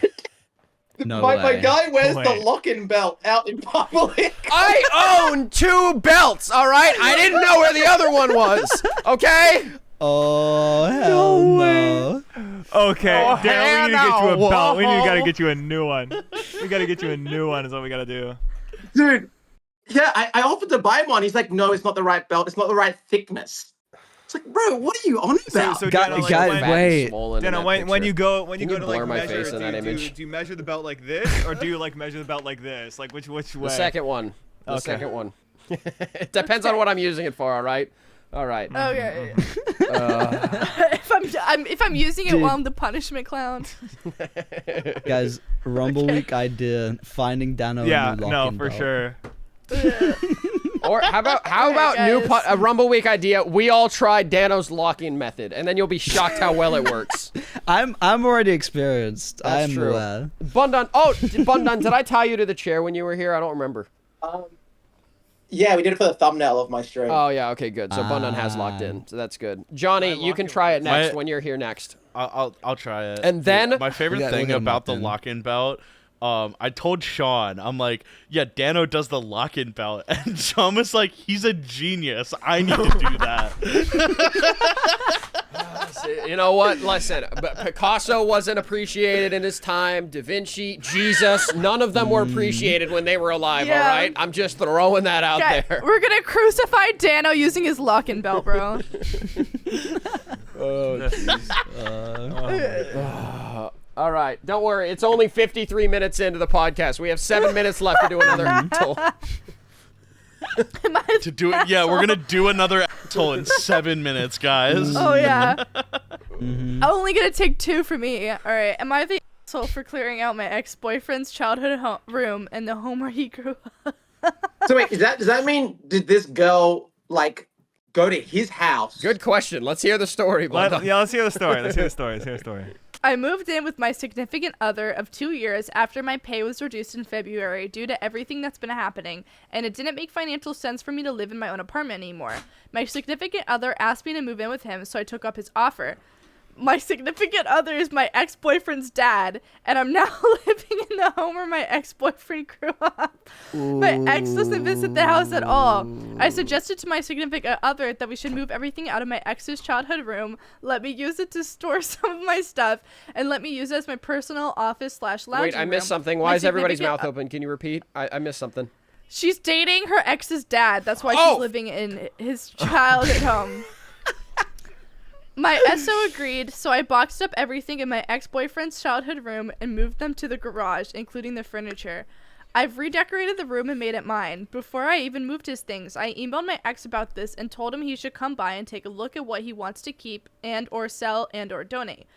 No my way. guy wears the Wait. lock-in belt out in public. I own 2 belts. All right, I didn't know where the other one was. Okay. Oh hell no! Okay, Oh, Darren, we need to get you a Hannah, belt. We whoa. gotta get you a new one. We gotta get you a new one. Is what we gotta do. Dude, yeah, I offered to buy him one. He's like, no, it's not the right belt. It's not the right thickness. It's like, bro, what are you on about? So Guy- Dano, like, guy- when- Fat and wait. swollen in Dano, that when picture. you go Can to you like blur my measure, face in that do image? you measure the belt like this, or do you like measure the belt like this? Like which way? The second one. The Okay. second one. It depends on what I'm using it for. All right. All right. Okay. Uh, if I'm using it Dude. while I'm the punishment clown. Guys, Rumble Week idea: finding Dano. Yeah, a new no, lock-in for belt. sure. or how about Okay, new guys. a Rumble Week idea? We all try Dano's lock-in method, and then you'll be shocked how well it works. I'm already experienced. That's I'm true. aware. Bundun. Oh, Bundun, did I tie you to the chair when you were here? I don't remember. Yeah, we did it for the thumbnail of my stream. Oh yeah. Okay. Good. So Bundun has locked in, so that's good. Johnny, you can try it next when you're here next. I'll try it. And then- my favorite We got- thing we got him about locked the in. lock-in belt, I told Sean, I'm like, yeah, Dano does the lock-in belt, and Sean was like, he's a genius. I need to do that. You know what? Listen, but Picasso wasn't appreciated in his time. Da Vinci, Jesus, none of them were appreciated when they were alive. Yeah. All right, I'm just throwing that out Yeah, there. we're gonna crucify Dano using his lock-in belt, bro. All right, don't worry. It's only 53 minutes into the podcast. We have 7 minutes left to do another asshole. Am I To do it, yeah, we're gonna do another asshole in 7 minutes, guys. Oh yeah. Only gonna take 2 for me. All right. Am I the asshole for clearing out my ex-boyfriend's childhood room in the home where he grew up? So wait, does that mean did this girl like go to his house? Good question. Let's hear the story. Bundun. Let's hear the story. Let's hear the story. Let's hear the story. I moved in with my significant other of 2 years after my pay was reduced in February due to everything that's been happening, and it didn't make financial sense for me to live in my own apartment anymore. My significant other asked me to move in with him, so I took up his offer. My significant other is my ex-boyfriend's dad, and I'm now living in the home where my ex-boyfriend grew up. My ex doesn't visit the house at all. I suggested to my significant other that we should move everything out of my ex's childhood room, let me use it to store some of my stuff, and let me use it as my personal office/lounge. Wait, I missed something. Why is everybody's mouth open? Can you repeat? I missed something. She's dating her ex's dad. That's why Oh! she's living in his childhood home. My SO agreed, so I boxed up everything in my ex-boyfriend's childhood room and moved them to the garage, including the furniture. I've redecorated the room and made it mine. Before I even moved his things, I emailed my ex about this and told him he should come by and take a look at what he wants to keep and or sell and or donate.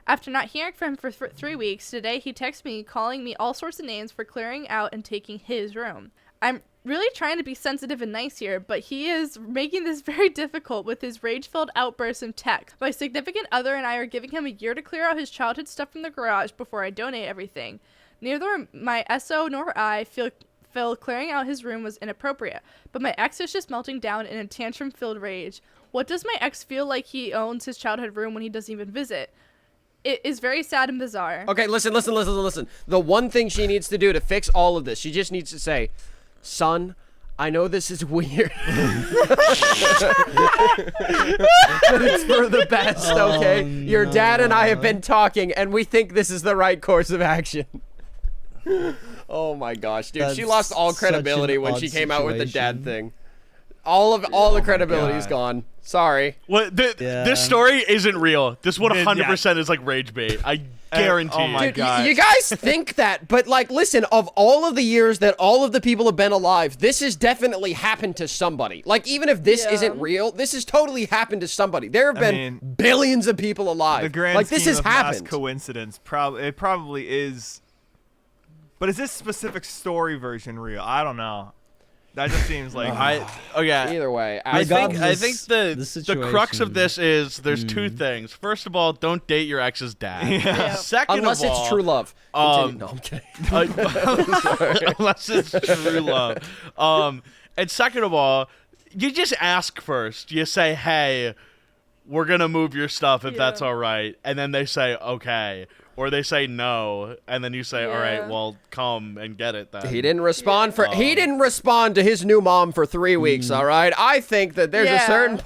After not hearing from him for 3 weeks, today he texts me calling me all sorts of names for clearing out and taking his room. I'm really trying to be sensitive and nice here, but he is making this very difficult with his rage-filled outbursts and text. My significant other and I are giving him a year to clear out his childhood stuff from the garage before I donate everything. Neither my SO nor I feel Phil clearing out his room was inappropriate, but my ex is just melting down in a tantrum-filled rage. What does my ex feel like he owns his childhood room when he doesn't even visit? It is very sad and bizarre. Okay, listen. The one thing she needs to do to fix all of this, she just needs to say, son, I know this is weird. But it's for the best, okay? Your dad and I have been talking, and we think this is the right course of action. Oh my gosh, dude. She That's lost all such an credibility when odd she came out with the dad situation. thing. All the credibility is God. gone. Sorry. What? Yeah. This story isn't real. This 100% is like rage bait. I guarantee. oh my it. Dude, God. you guys think that, but like, listen, of all of the years that all of the people have been alive, this has definitely happened to somebody. Like, even if this Yeah. isn't real, this has totally happened to somebody. There have I been mean, billions of people alive. The grand like, this scheme has of mass happened. coincidence. It probably is. But is this specific story version real? I don't know. That just seems like Either way, I Regardless, think the the crux of situation- this is there's two things. First of all, don't date your ex's dad. Yeah. Second unless of all, it's true love. um, No, I'm kidding. unless it's true love. And second of all, you just ask first. You say, "Hey, we're gonna move your stuff if that's Yeah. all right," and then they say, "Okay," or they say no, and then you say, "All right, Yeah. well, come and get it then." He didn't respond he didn't respond to his new mom for 3 weeks, all right? I think that there's a Yeah. certain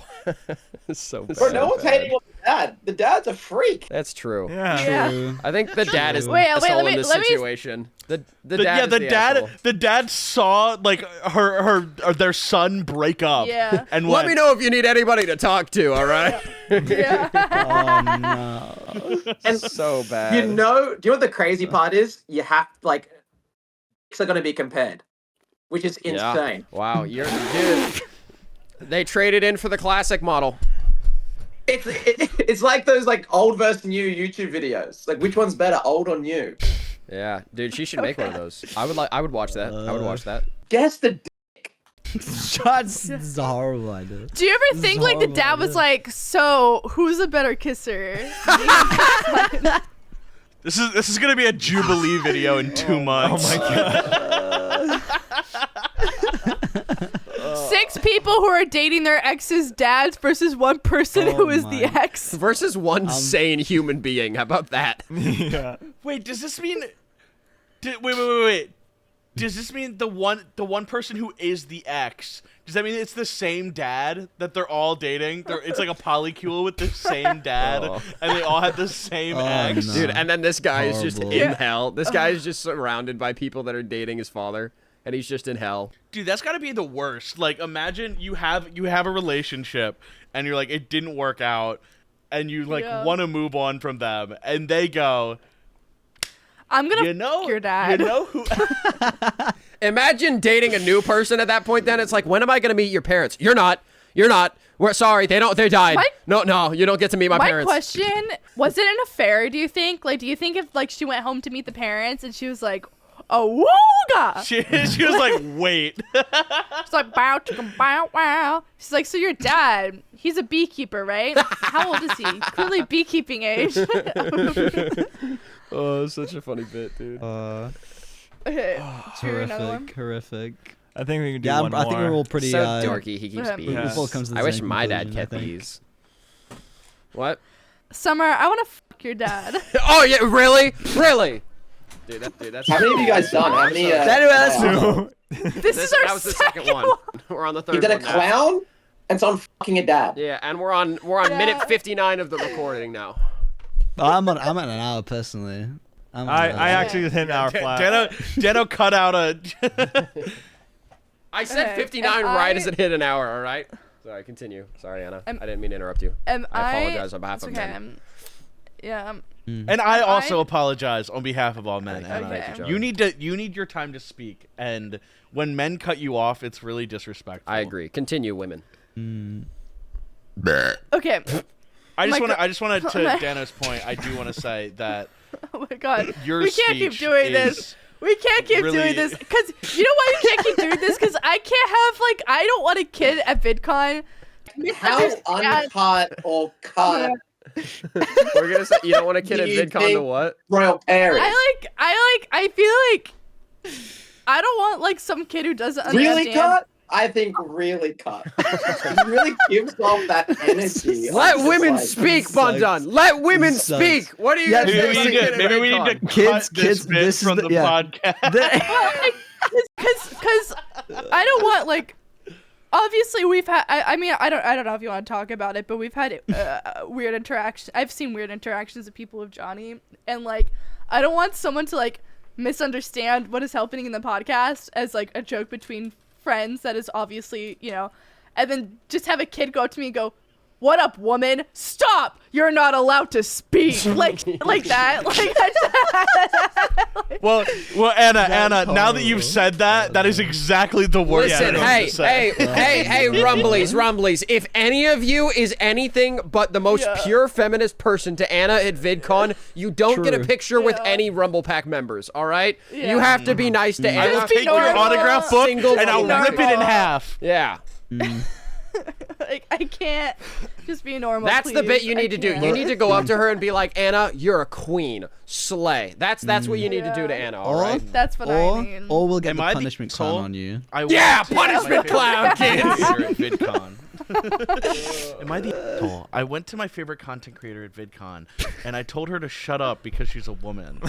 so Bro, no one's hating on the dad. The dad's a freak. That's true. yeah. Yeah. I think the dad is Wait, the wait, asshole let in me- this let me- situation. The dad Yeah, is the the dad. asshole. The dad saw like her or their son break up. Yeah. And Let went, me know if you need anybody to talk to, all right? Yeah. Oh no. And So bad. do you know what the crazy part is? You have like, are going to be compared, which is Yeah. insane. Wow, dude. They traded in for the classic model. It's like those like old versus new YouTube videos. Like, which one's better, old or new? Yeah, dude, she should make one of those. I would watch that. I would watch that. Guess the. That's a horrible idea. Do you ever This think is like the horrible dad was idea. like, so who's a better kisser? This is gonna be a Jubilee video in 2 months. Oh my God. 6 people who are dating their ex's dads versus one person Oh who is the my. ex. Versus one sane human being. How about that? Yeah. Wait, does this mean? Wait. Does this mean the one person who is the ex? Does that mean it's the same dad that they're all dating? It's like a polycule with the same dad, Oh. and they all had the same Oh, ex. no. Dude, and then this guy is just Horrible. in Yeah. hell. This guy is just surrounded by people that are dating his father, and he's just in hell. Dude, that's got to be the worst. Like, imagine you have a relationship, and you're like, it didn't work out, and you like Yeah. want to move on from them, and they go, I'm gonna you know, f- your dad. You know who? Imagine dating a new person at that point. Then it's like, when am I gonna meet your parents? You're not. We're sorry. They died. My- No, you don't get to meet my My parents. question, was it an affair, do you think? Like, do you think if like she went home to meet the parents and she was like, oh, wooga! she was like, wait. She's like, bow, chicka, bow, wow. She's like, so your dad, he's a beekeeper, right? How old is he? Clearly beekeeping age. Oh, such a funny bit, dude. Okay, true, another one. Horrific. I think we can do Yeah, one I think more. we're all pretty. So uh, dorky. He keeps Yeah. bees. Yeah. We've all come to the I wish same my dad conclusion, I kept think. bees. What? Summer, I want to fuck your dad. Oh yeah, really? Dude, that's. How many have you guys done? How many? Anyway, that's clowns? This is our that was the second second one. We're on the third You did a one now. clown and someone fucking a dad. Yeah, and we're on Yeah. minute 59 of the recording now. I'm at an hour personally. I actually hit an hour flat. Dano cut out a. I said Okay, 59 and right I- as it hit an hour. All right. Sorry, continue. Sorry, Anna. I didn't mean to interrupt you. Am I apologize on behalf it's of okay. men. Yeah. And I also apologize on behalf of all men. Thank you. Anna. Okay. You need your time to speak, and when men cut you off, it's really disrespectful. I agree. Continue, women. Okay. I just My want to to my- Dano's point. I do want to say that Oh my god. your We can't keep speech doing is this. We can't keep really- doing this because you know why we can't keep doing this? Because I can't have like I don't want a kid at VidCon. How uncut or cut We're gonna say you don't want a kid Do at you VidCon to think- what? royal parents? I feel like I don't want like some kid who doesn't Really understand. cut? I think really cut. He really gives off that energy. Let I'm just women like, speak, sucks. Bundan. Let women Sucks. speak. What are you Yeah, guys Maybe doing? we need to, maybe we need to Kids, cut this bit this is from the- the yeah. podcast. Because I don't want like. Obviously, we've had. I mean, I don't know if you want to talk about it, but we've had weird interactions. I've seen weird interactions with people with Johnny, and like, I don't want someone to like misunderstand what is happening in the podcast as like a joke between friends that is obviously, you know, and then just have a kid go up to me and go, "What up, woman? Stop! You're not allowed to speak." like that. Well, Anna. Now that you've said that, that is exactly the worst. Listen, thing hey, to say. hey, Rumblies. If any of you is anything but the most pure feminist person to Anna at VidCon, you don't get a True. picture with any Rumble Pack members, all right? Yeah. You have to be nice to I Anna. will Just be take your normal. autograph book Single and I'll normal. rip it in half. Yeah. Like, I can't just be normal. That's the please. bit you I need to do. can't. You need to go up to her and be like, Anna, you're a queen. Slay. That's what you need to do to Anna, all right? That's what I mean. Or we'll get Am the I the punishment clown asshole? on you. Yeah, punishment clown, kids. At VidCon. Am I the asshole? I went to my favorite content creator at VidCon, and I told her to shut up because she's a woman.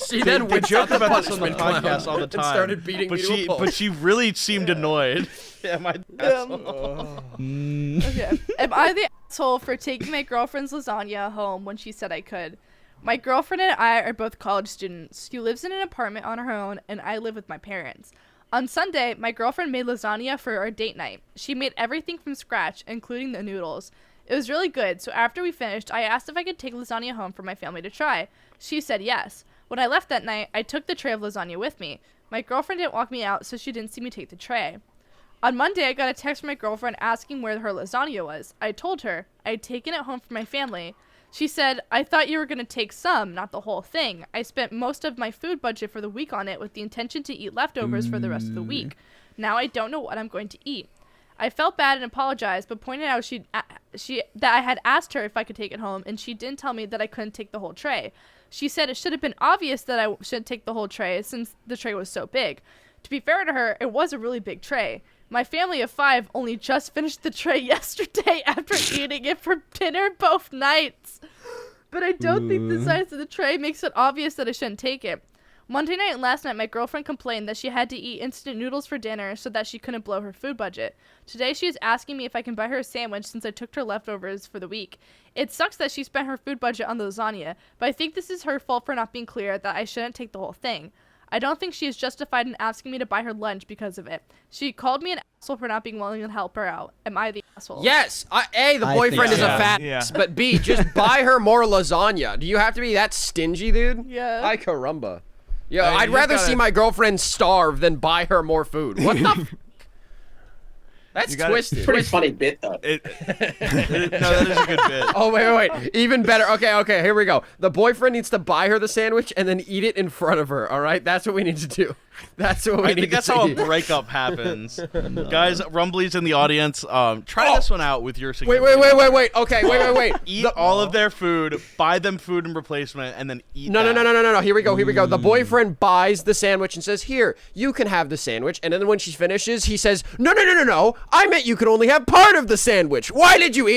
She They then went joke out the about this on the punishment clown podcast all the time. and started beating but me to a pulp. but she really seemed annoyed. Am I the asshole? Okay. Am I the asshole for taking my girlfriend's lasagna home when she said I could? My girlfriend and I are both college students. She lives in an apartment on her own, and I live with my parents. On Sunday, my girlfriend made lasagna for our date night. She made everything from scratch, including the noodles. It was really good, so after we finished, I asked if I could take lasagna home for my family to try. She said yes. When I left that night, I took the tray of lasagna with me. My girlfriend didn't walk me out, so she didn't see me take the tray. On Monday, I got a text from my girlfriend asking where her lasagna was. I told her I had taken it home for my family. She said, "I thought you were going to take some, not the whole thing. I spent most of my food budget for the week on it with the intention to eat leftovers for the rest of the week. Now I don't know what I'm going to eat." I felt bad and apologized, but pointed out that I had asked her if I could take it home, and she didn't tell me that I couldn't take the whole tray. She said it should have been obvious that I should take the whole tray since the tray was so big. To be fair to her, it was a really big tray. My family of 5 only just finished the tray yesterday after eating it for dinner both nights. But I don't think the size of the tray makes it obvious that I shouldn't take it. Monday night and last night, my girlfriend complained that she had to eat instant noodles for dinner so that she couldn't blow her food budget. Today, she is asking me if I can buy her a sandwich since I took her leftovers for the week. It sucks that she spent her food budget on the lasagna, but I think this is her fault for not being clear that I shouldn't take the whole thing. I don't think she is justified in asking me to buy her lunch because of it. She called me an asshole for not being willing to help her out. Am I the asshole? Yes. A, the I boyfriend think is a so. fat Yeah. ass, but B, just buy her more lasagna. Do you have to be that stingy, dude? Yeah. Ay caramba. Yeah, I mean, I'd you rather gotta- see my girlfriend starve than buy her more food. What the f- That's You gotta- twisted. Pretty funny bit though. No, that is a good bit. Oh, wait. Even better. Okay, here we go. The boyfriend needs to buy her the sandwich and then eat it in front of her, all right? That's what we need to do. That's what we I need think to that's how a see. breakup happens. Guys, Rumblies in the audience, try this one out with your Wait. significant other. Okay, wait. Eat all of their food, buy them food in replacement, and then eat No. Here we go. Mm. The boyfriend buys the sandwich and says, "Here, you can have the sandwich." And then when she finishes, he says, "No. I meant you could only have part of the sandwich. Why did you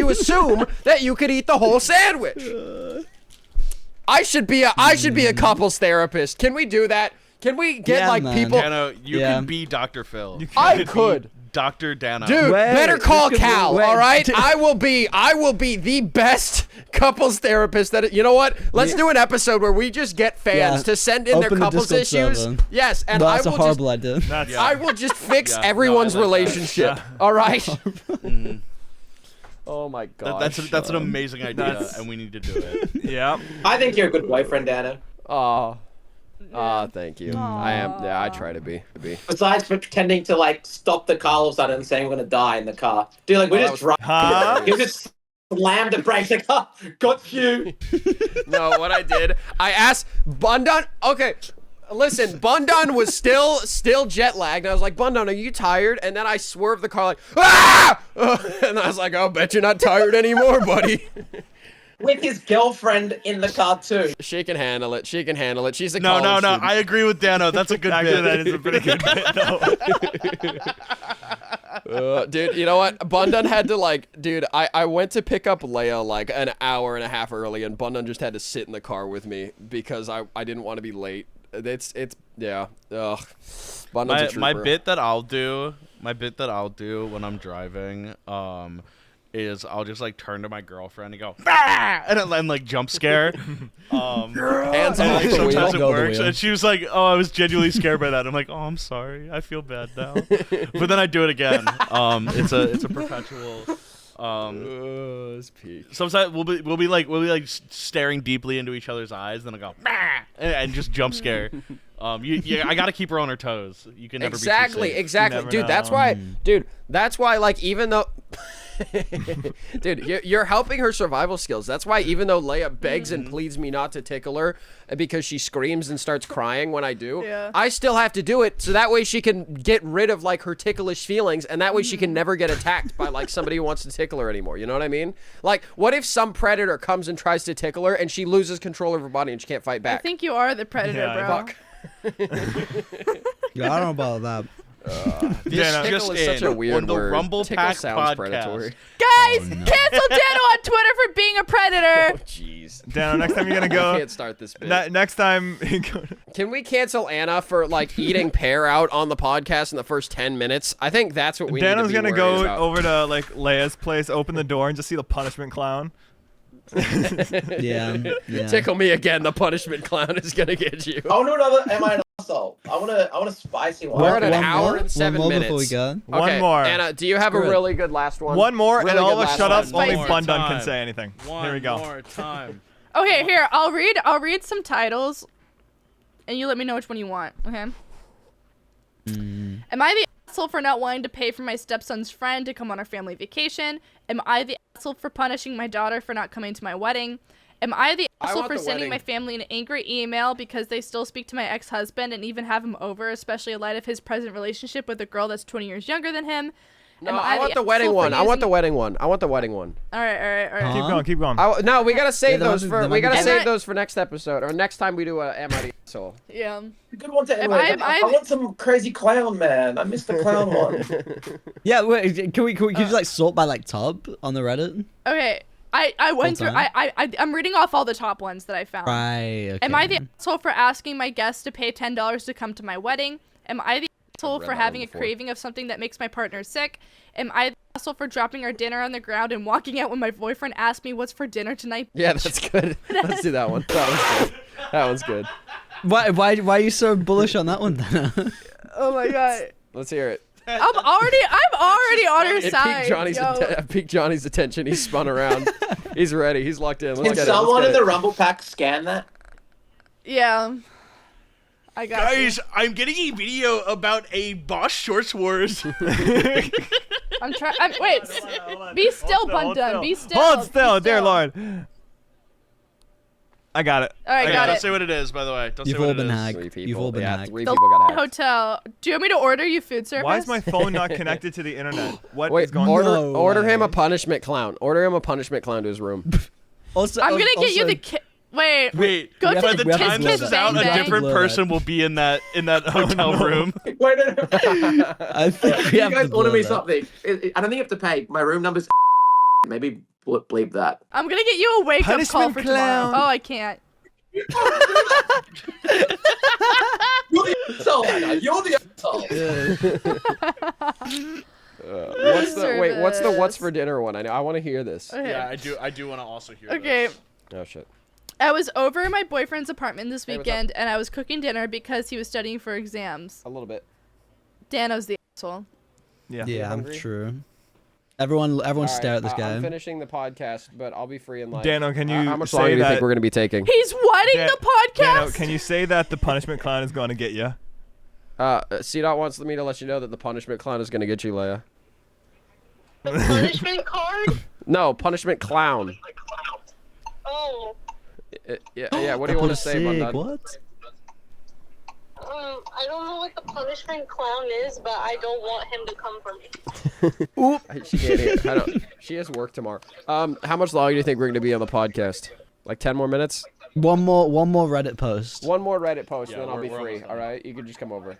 assume that you could eat the whole sandwich?" I should be a couples therapist. Can we do that? Can we get Yeah, like man. people? Dano, you Yeah. can be Dr. Phil. I could. Dr. Dano. Dude, Wait, better call this could be- Cal, wait, all right? d- I will be the best couples therapist that you know what? Let's do an episode where we just get fans Yeah. to send in their Open the couples Discord issues. server. Yes, and No, I that's a will horrible idea. That's I will just fix Yeah, everyone's no, I like that. relationship. All right? Oh my god. That's an amazing idea, That's- and we need to do it. yeah. I think you're a good boyfriend, Dana. Thank you. I am. Yeah, I try to be. Besides for pretending to like stop the car all of a sudden and saying we're gonna die in the car. Dude, like we're that just was- Huh? driving. You just slammed the brakes like, oh, got you. No, what I did, I asked Bundan. Okay, listen, Bundan was still jet lagged. I was like, Bundan, are you tired? And then I swerved the car like, ah! And I was like, I'll bet you're not tired anymore, buddy. with his girlfriend in the cartoon. She can handle it. She can handle it. She's a No, college student. I agree with Dano. That's a good Actually, bit. that is a pretty good bit, though. Dude, you know what? Bundun had to dude, I went to pick up Leia like an hour and a half early, and Bundun just had to sit in the car with me because I didn't want to be late. It's yeah. Ugh. Bundun's a trooper. My bit that I'll do when I'm driving, is I'll just turn to my girlfriend and go, bah! and then jump scare. Hands And off the sometimes wheel. it Go the works. wheel. And she was like, "Oh, I was genuinely scared by that." I'm like, "Oh, I'm sorry. I feel bad now." But then I do it again. It's a perpetual. It's peak. Sometimes we'll be staring deeply into each other's eyes. Then I go, bah! and just jump scare. I gotta keep her on her toes. You can never be too safe. Exactly, never dude. That's know. why, even though, dude, you're helping her survival skills. That's why, even though Leia begs and pleads me not to tickle her because she screams and starts crying when I do, Yeah. I still have to do it so that way she can get rid of her ticklish feelings, and that way she can never get attacked by somebody who wants to tickle her anymore. You know what I mean? What if some predator comes and tries to tickle her and she loses control of her body and she can't fight I back? think you are the predator, Yeah, bro. Fuck. Yeah, I don't know about that. Dano, Tickle is such a weird on the word. Rumble Tickle Pack sounds podcast. predatory. Guys, cancel Dano on Twitter for being a predator. Jeez. Dano, next time you're gonna I go. can't start this bit. Next time. Can we cancel Anna for eating pear out on the podcast in the first 10 minutes? I think that's what we Dano's need to be gonna go worried about. over to Leia's place, open the door, and just see the punishment clown. Yeah. Tickle me again. The punishment clown is gonna get you. I want to do another. Am I an asshole? I want a spicy one. We're at an One hour more? and 7 One more minutes. before we go. One Okay, more. Anna, do you have Screw a it. really good last one? One more, Really and all good of us last shut one. up. Only Spicy. Bundun can Time. say anything. One Here we go. more time. Okay, here, I'll read some titles, and you let me know which one you want, okay? Am I the asshole for not wanting to pay for my stepson's friend to come on our family vacation? Am I the asshole for punishing my daughter for not coming to my wedding? Am I the I asshole want for the sending wedding. my family an angry email because they still speak to my ex-husband and even have him over, especially in light of his present relationship with a girl that's 20 years younger than him? No, Am I want the asshole wedding for one. I want the using- wedding one. I want the wedding one. All right. Huh? Keep going. No, we gotta save there those might be- for there might be- And I- those for next episode or next time we do a Am I the Asshole. Yeah. Good one to end Am with. I- I want some crazy clown, man. I missed the clown one. Yeah, wait, can you just sort by tub on the Reddit? Okay. I went through. time? I'm reading off all the top ones that I found. Right. Okay. Am I the asshole for asking my guests to pay $10 to come to my wedding? Am I the asshole read for that having one a before. craving of something that makes my partner sick? Am I the asshole for dropping our dinner on the ground and walking out when my boyfriend asked me what's for dinner tonight? Yeah, that's good. Let's do that one. That one's good. That one's good. Why are you so bullish on that one then? Oh my god. Let's hear it. I'm already on her It side. piqued Johnny's attention. He spun around. He's ready. He's locked in. Let's Can get someone it. in the Rumble Pack scan that? Yeah. I got Guys, I'm getting a video about a Boss Shorts Wars. you. I'm trying. Wait. Be still, Bundun. Be still. Hold still, Be dear still. Lord. I got it. All right, Okay, got don't it. say what it is, by the way. Don't You've say what all it been is. hacked. Three people. You've all been yeah, hacked. 3 The people got hacked. hotel. Do you want me to order you food service? Why is my phone not connected to the internet? What is Wait, going on? No order him a way. punishment clown. Order him a punishment clown to his room. Also, I'm gonna get you also- the Wait. Wait, Go We to have by the the to- we have time to this blur is that. out, We a have to different blur person that. will be in that hotel room. Wait, no. I think we You have guys to order blur me that. something. I don't think you have to pay. My room number's. Maybe bleep that. I'm gonna get you a wake up call Punishment for clown. tomorrow. Oh, I can't. You're the asshole, Anna. You're the asshole. What's for dinner one? I want to hear this. Okay. Yeah, I do want to also hear Okay. this. Oh shit. I was over in my boyfriend's apartment this Hey, what's weekend, and I was cooking dinner because he was studying for exams. A little bit. Dano's the asshole. Yeah. Yeah, I'm hungry? true. Everyone All stare right, at this guy. I'm finishing the podcast, but I'll be free in like. Dano, can you how much say longer do you that- think we're gonna be taking? He's wedding Dan- the podcast. Dano, can you say that the punishment clown is going to get you? C-Dot wants me to let you know that the punishment clown is gonna get you, Leia. The punishment card? No, punishment clown. Oh, Yeah. What do you want to say, Sick, Bundun? What? I don't know what the punishment clown is, but I don't want him to come for me. She can't hear. She has work tomorrow. How much longer do you think we're going to be on the podcast? Like 10 more minutes? One more Reddit post. One more Reddit post, and then I'll be we're free. almost All right, you can just come over.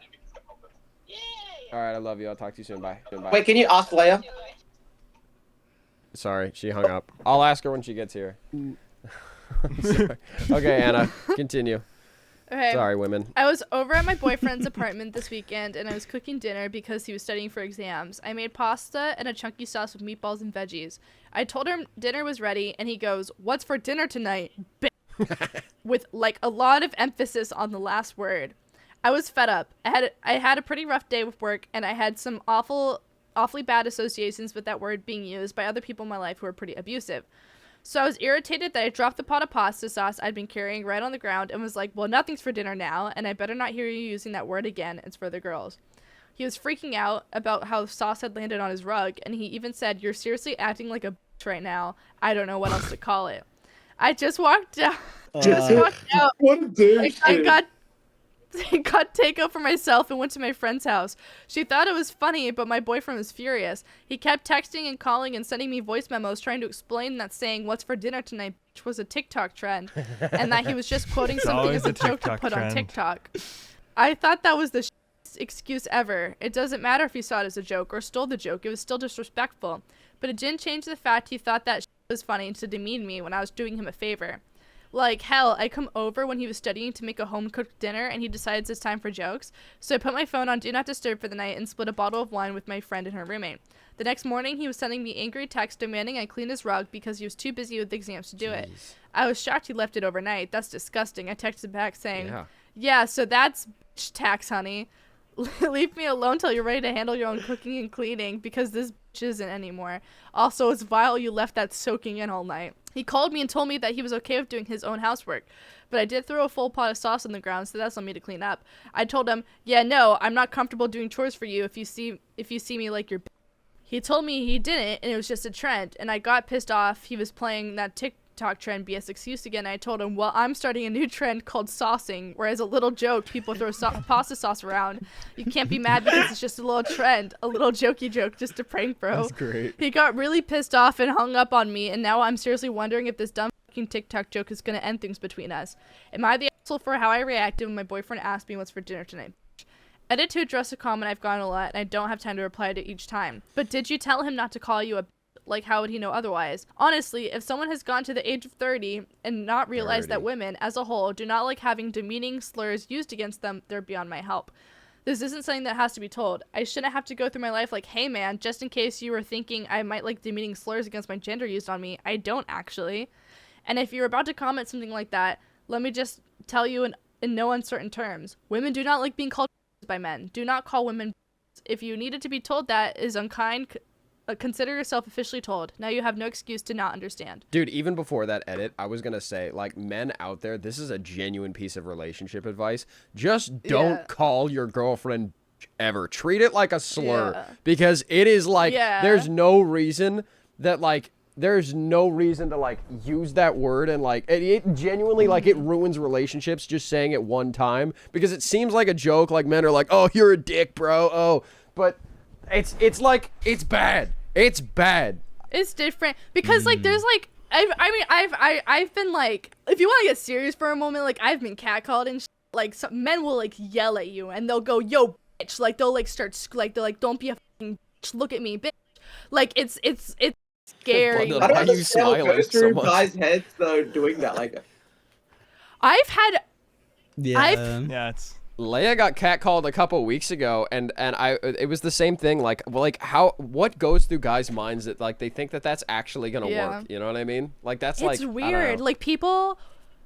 All right, I love you. I'll talk to you soon. Bye. Bye. Wait, can you ask Leia? Sorry, she hung up. I'll ask her when she gets here. Sorry. Okay, Anna, continue. Okay. Sorry, women. I was over at my boyfriend's apartment this weekend, and I was cooking dinner because he was studying for exams. I made pasta and a chunky sauce with meatballs and veggies. I told him dinner was ready, and he goes, "What's for dinner tonight, bitch?" With like a lot of emphasis on the last word. I was fed up. I had a pretty rough day with work, and I had some awfully bad associations with that word being used by other people in my life who were pretty abusive. So I was irritated that I dropped the pot of pasta sauce I'd been carrying right on the ground and was like, well, nothing's for dinner now, and I better not hear you using that word again. It's for the girls. He was freaking out about how sauce had landed on his rug, and he even said, "You're seriously acting like a bitch right now. I don't know what else to call it." I just walked out. What a douche. I got takeout for myself and went to my friend's house. She thought it was funny, but my boyfriend was furious. He kept texting and calling and sending me voice memos trying to explain that saying "what's for dinner tonight" was a TikTok trend, and that he was just quoting something always as a a joke to TikTok put on trend. TikTok. I thought that was the excuse ever. It doesn't matter if he saw it as a joke or stole the joke. It was still disrespectful. But it didn't change the fact he thought that was funny to demean me when I was doing him a favor. Like, hell, I come over when he was studying to make a home-cooked dinner, and he decides it's time for jokes. So I put my phone on Do Not Disturb for the night and split a bottle of wine with my friend and her roommate. The next morning, he was sending me angry texts demanding I clean his rug because he was too busy with exams to do it. I was shocked he left it overnight. That's disgusting. I texted back saying, yeah, so that's bitch tax, honey. Leave me alone till you're ready to handle your own cooking and cleaning, because this bitch isn't anymore. Also, it's vile you left that soaking in all night. He called me and told me that he was okay with doing his own housework, but I did throw a full pot of sauce on the ground, so that's on me to clean up. I told him, yeah, no, I'm not comfortable doing chores for you if you see me like your bitch. He told me he didn't, and it was just a trend, and I got pissed off. He was playing that TikTok trend BS excuse again, and I told him, well, I'm starting a new trend called saucing, where as a little joke, people throw pasta sauce around. You can't be mad because it's just a little trend, a little jokey joke, just a prank, bro. That's great. He got really pissed off and hung up on me, and now I'm seriously wondering if this dumb fucking TikTok joke is going to end things between us. Am I the asshole for how I reacted when my boyfriend asked me what's for dinner tonight? Edit to address a comment I've gotten a lot, and I don't have time to reply to each time. But did you tell him not to call you a like, how would he know otherwise? Honestly, if someone has gone to the age of 30 and not realized that women, as a whole, do not like having demeaning slurs used against them, they're beyond my help. This isn't something that has to be told. I shouldn't have to go through my life like, hey man, just in case you were thinking I might like demeaning slurs against my gender used on me. I don't actually. And if you're about to comment something like that, let me just tell you in no uncertain terms. Women do not like being called by men. Do not call women. If you needed to be told that is unkind, consider yourself officially told. Now you have no excuse to not understand. Dude, even before that edit, I was going to say, like, men out there, this is a genuine piece of relationship advice. Just don't call your girlfriend ever. Treat it like a slur. Because it is like, there's no reason that, like, there's no reason to, like, use that word, and, like, it genuinely, like, it ruins relationships just saying it one time, because it seems like a joke. Like, men are like, oh, you're a dick, bro. Oh, but it's like, it's bad. It's bad. It's different because like there's like I've been like, if you want to get serious for a moment, like I've been catcalled and like some men will like yell at you and they'll go, yo bitch, like they'll like start like they're like, don't be a fucking bitch, look at me bitch, like it's scary. I don't understand what goes through guys' heads though doing that. Like I've had it's Leia got catcalled a couple weeks ago, and it was the same thing. Like, well, like what goes through guys' minds that like they think that that's actually gonna work? You know what I mean? Like that's it's weird. Like people,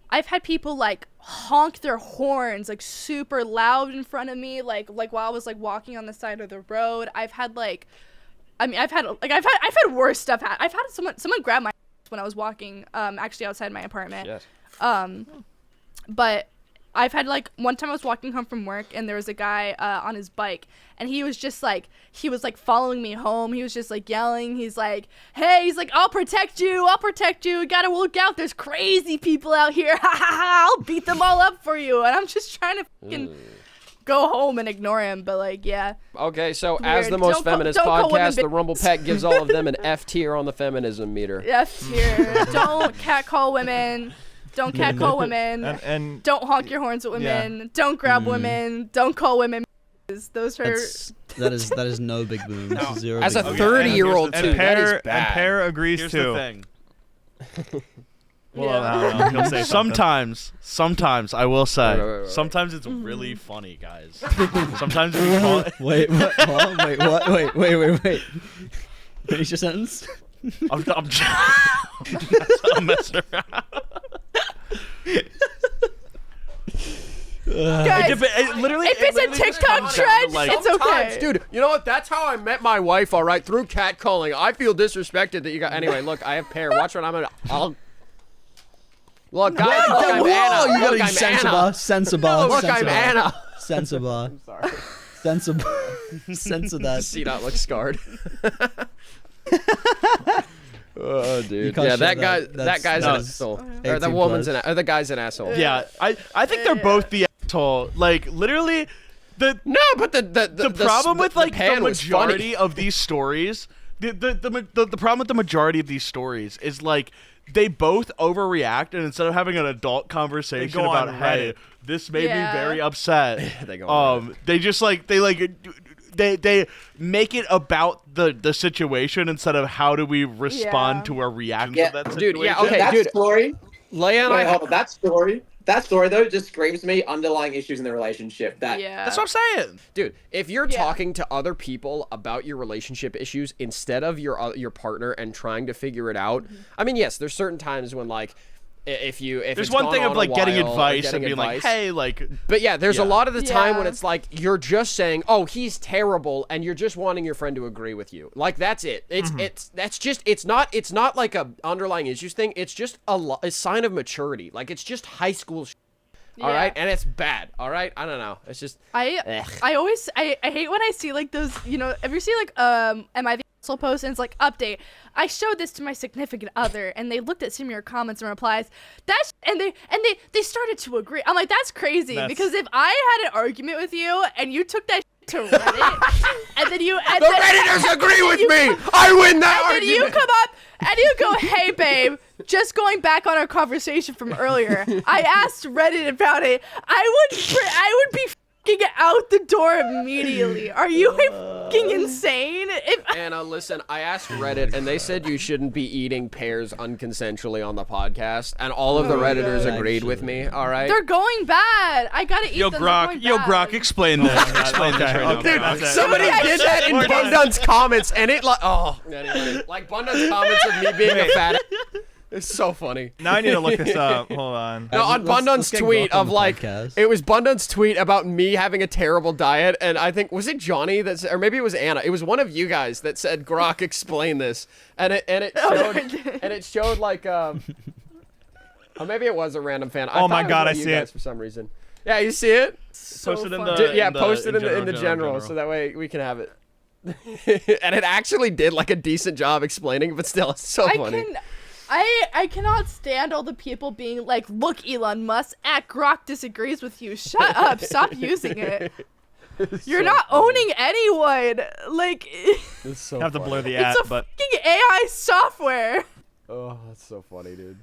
I've had people like honk their horns like super loud in front of me, like while I was like walking on the side of the road. I've had like, I mean, I've had worse stuff. I've had someone grab my when I was walking, actually outside my apartment. Shit. But I've had like one time I was walking home from work and there was a guy on his bike and he was like following me home. He was just like yelling. He's like, hey, he's like, I'll protect you. You gotta look out. There's crazy people out here. Ha ha ha. I'll beat them all up for you. And I'm just trying to fucking go home and ignore him. But like, yeah. Okay, so Weird. as the most Don't call- feminist don't call women podcast, the Rumble Pack gives all of them an F tier on the feminism meter. F tier. Don't catcall women. Don't catcall women. And Don't honk your horns at women. Yeah. Don't grab women. Don't call women. Those are. That is no big boom. No. Zero. As a big boom. 30-year-old and too, that is Pear bad. and Pear agrees Here's too. the thing. Well, Yeah. I don't know. He'll say something. Sometimes I will say, Wait. sometimes it's really funny, guys. Sometimes we call it, Wait, what? Huh? Wait, what? Wait. Finish your sentence. I'm messing around. Guys, Literally, if it's a literally just TikTok comes down trend, to, like, it's Sometimes, okay. dude, you know what? That's how I met my wife, all right, through catcalling. I feel disrespected that you got. Anyway, look, I have Pear. Watch what I'm gonna. Look, guys, look, I'm Anna. You Look, gotta I'm use censor Anna. bar. Censor bar. Look, censor I'm bar. Anna. Censor bar. Sorry. Censor bar. Censor that. See, not look scarred. Oh, dude. can't Yeah, show that guy. that. That guy's No. an asshole. Or the 18 woman's plus. an. Or the guy's an asshole. Yeah, I think they're both the asshole. Like literally, the No, but the problem with like the pan was funny. majority of these stories, the problem with the majority of these stories is like they both overreact, and instead of having an adult conversation go on about hey, Reddit. this made Yeah. me very upset. They go on They just like they make it about the situation instead of how do we respond Yeah. to a reaction Yeah. to that Dude, situation. yeah, okay, that dude. story. Leia and Wait, I. hold on. That story though just screams to me underlying issues in the relationship. That Yeah. That's what I'm saying. Dude, if you're Yeah. talking to other people about your relationship issues instead of your partner and trying to figure it out, I mean, yes, there's certain times when like if There's it's one gone thing on of a like getting while or advice getting and being like, advice. hey, like But yeah, there's a Yeah. lot of the time when Yeah. it's like you're just saying, "Oh, he's terrible," and you're just wanting your friend to agree with you. Like that's it. It's not like a underlying issues thing. It's just a sign of maturity. Like it's just high school. All Yeah. right, and it's bad. All right, I don't know. It's just I hate when I see like those, you know, if you see like am I the asshole post and it's like update, I showed this to my significant other and they looked at some of your comments and replies, and they started to agree. I'm like, that's crazy, because if I had an argument with you and you took that to Reddit and then you the Redditors agree with me. I win that and then you argument. come up and you go, hey babe, just going back on our conversation from earlier, I asked Reddit about it. I would be f***ing out the door immediately. Are you f***ing insane? Anna, listen, I asked Reddit, and they said you shouldn't be eating pears unconsensually on the podcast, and all of the Redditors agreed with me. All right. They're going bad. I gotta eat yo them. They're going Grok, bad. explain this. Explain this right now. Okay, that's it. Somebody Okay, did that in We're done. Bundun's comments, and it like anyway, like Bundun's comments of me being a fat. It's so funny. Now I need to look this up. Hold on. No, on Let's Bundun's get tweet Grok on of the like, podcast. it was Bundun's tweet about me having a terrible diet, and I think was it Johnny that said, or maybe it was Anna. It was one of you guys that said, "Grok, explain this," and it showed like or maybe it was a random fan. Oh my thought it was God, one I of you see guys it. for some reason. Yeah, you see it? Post it in funny. the Yeah, post it in the general, so that way we can have it. And it actually did like a decent job explaining, but still, it's so funny. I cannot stand all the people being like, look, Elon Musk, Grok disagrees with you. Shut up. Stop using it. You're not owning anyone. Like, It's so Have to funny. blur the it's at, a but fucking AI software. Oh, that's so funny, dude.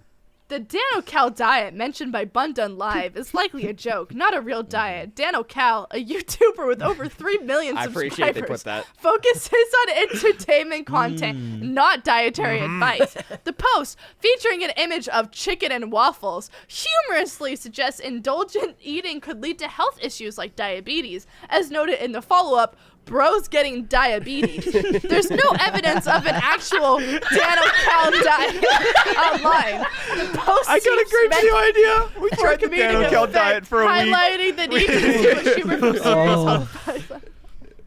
The DanoCal diet mentioned by Bundun Live is likely a joke, not a real diet. DanoCal, a YouTuber with over 3 million I subscribers, appreciate they put that. focuses on entertainment content, not dietary advice. The post, featuring an image of chicken and waffles, humorously suggests indulgent eating could lead to health issues like diabetes. As noted in the follow-up, bro's getting diabetes. There's no evidence of an actual DanoCal diet online. The post I got a seems great meant video idea. We for tried the comedic DanoCal effect, diet for a week. highlighting the need to distinguish humor from serious health.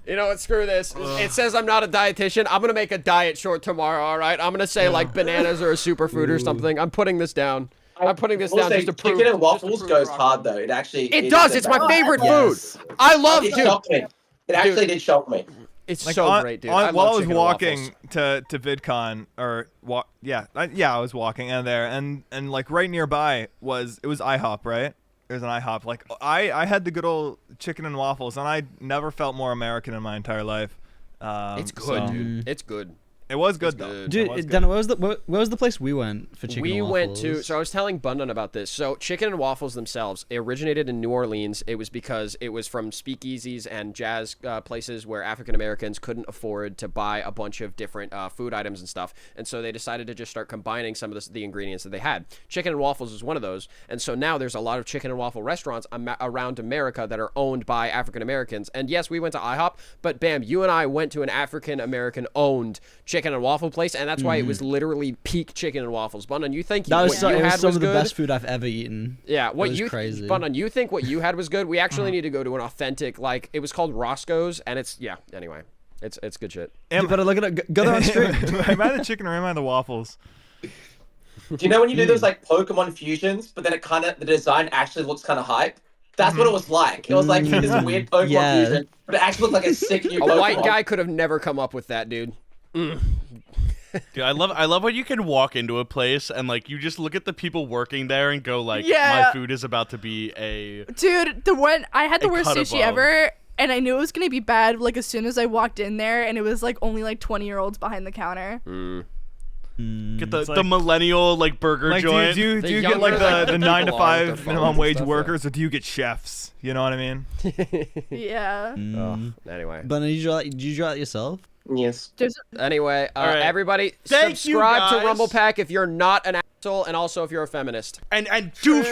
You know what? Screw this. It says I'm not a dietitian. I'm gonna make a diet short tomorrow. All right. I'm gonna say like bananas are a superfood or something. I'm putting this down. I'm putting this down just to prove. chicken and just to waffles prove goes wrong. hard though. It actually. It does. It's my favorite Yes. food. I love, It dude. shocked me. It actually did shock me. It's Like so on- great, dude. on- I while love I was chicken and waffles. walking to VidCon, or I was walking in there, and like right nearby was IHOP, right? There's an IHOP. Like I had the good old chicken and waffles, and I never felt more American in my entire life. It's good, so- dude. It's good. It was good It's though. good. Dude, It was good. Dan, where was the place we went for chicken We and went waffles? to, so I was telling Bundan about this. So chicken and waffles themselves, it originated in New Orleans. It was because it was from speakeasies and jazz places where African Americans couldn't afford to buy a bunch of different food items and stuff. And so they decided to just start combining some of the ingredients that they had. Chicken and waffles was one of those. And so now there's a lot of chicken and waffle restaurants around America that are owned by African Americans. And yes, we went to IHOP, but bam, you and I went to an African American owned chicken and waffle place, and that's why it was literally peak chicken and waffles. Bundan, you think That was, what so, you it was had some was of the good? best food I've ever eaten. Yeah, what It was you crazy. Bundan, you think what you had was good? We actually need to go to an authentic, like it was called Roscoe's, and it's Anyway, it's good shit. You better look at it. Go there on stream. Am I the chicken or am I the waffles? Do you know when you do those like Pokemon fusions, but then the design actually looks kind of hype? That's what it was like. It was like this weird Pokemon Yeah. fusion, but it actually looked like a sick new A Pokemon. white guy could have never come up with that, dude. Dude, I love when you can walk into a place and like you just look at the people working there and go like, Yeah. my food is about to be a. Dude, I had the A worst cut sushi above. ever, and I knew it was gonna be bad. Like as soon as I walked in there, and it was like only like 20-year-olds behind the counter. Get the, It's the like- millennial like burger Like, joint. do you The get like younger, the like, 9 to people are with their 5 phones minimum and wage stuff, yeah. workers, or do you get chefs? You know what I mean? Yeah. Anyway. But did you draw it yourself? Yes. There's Anyway, All right. everybody, Thank you, subscribe to guys. Rumble Pack if you're not an asshole, and also if you're a feminist. and do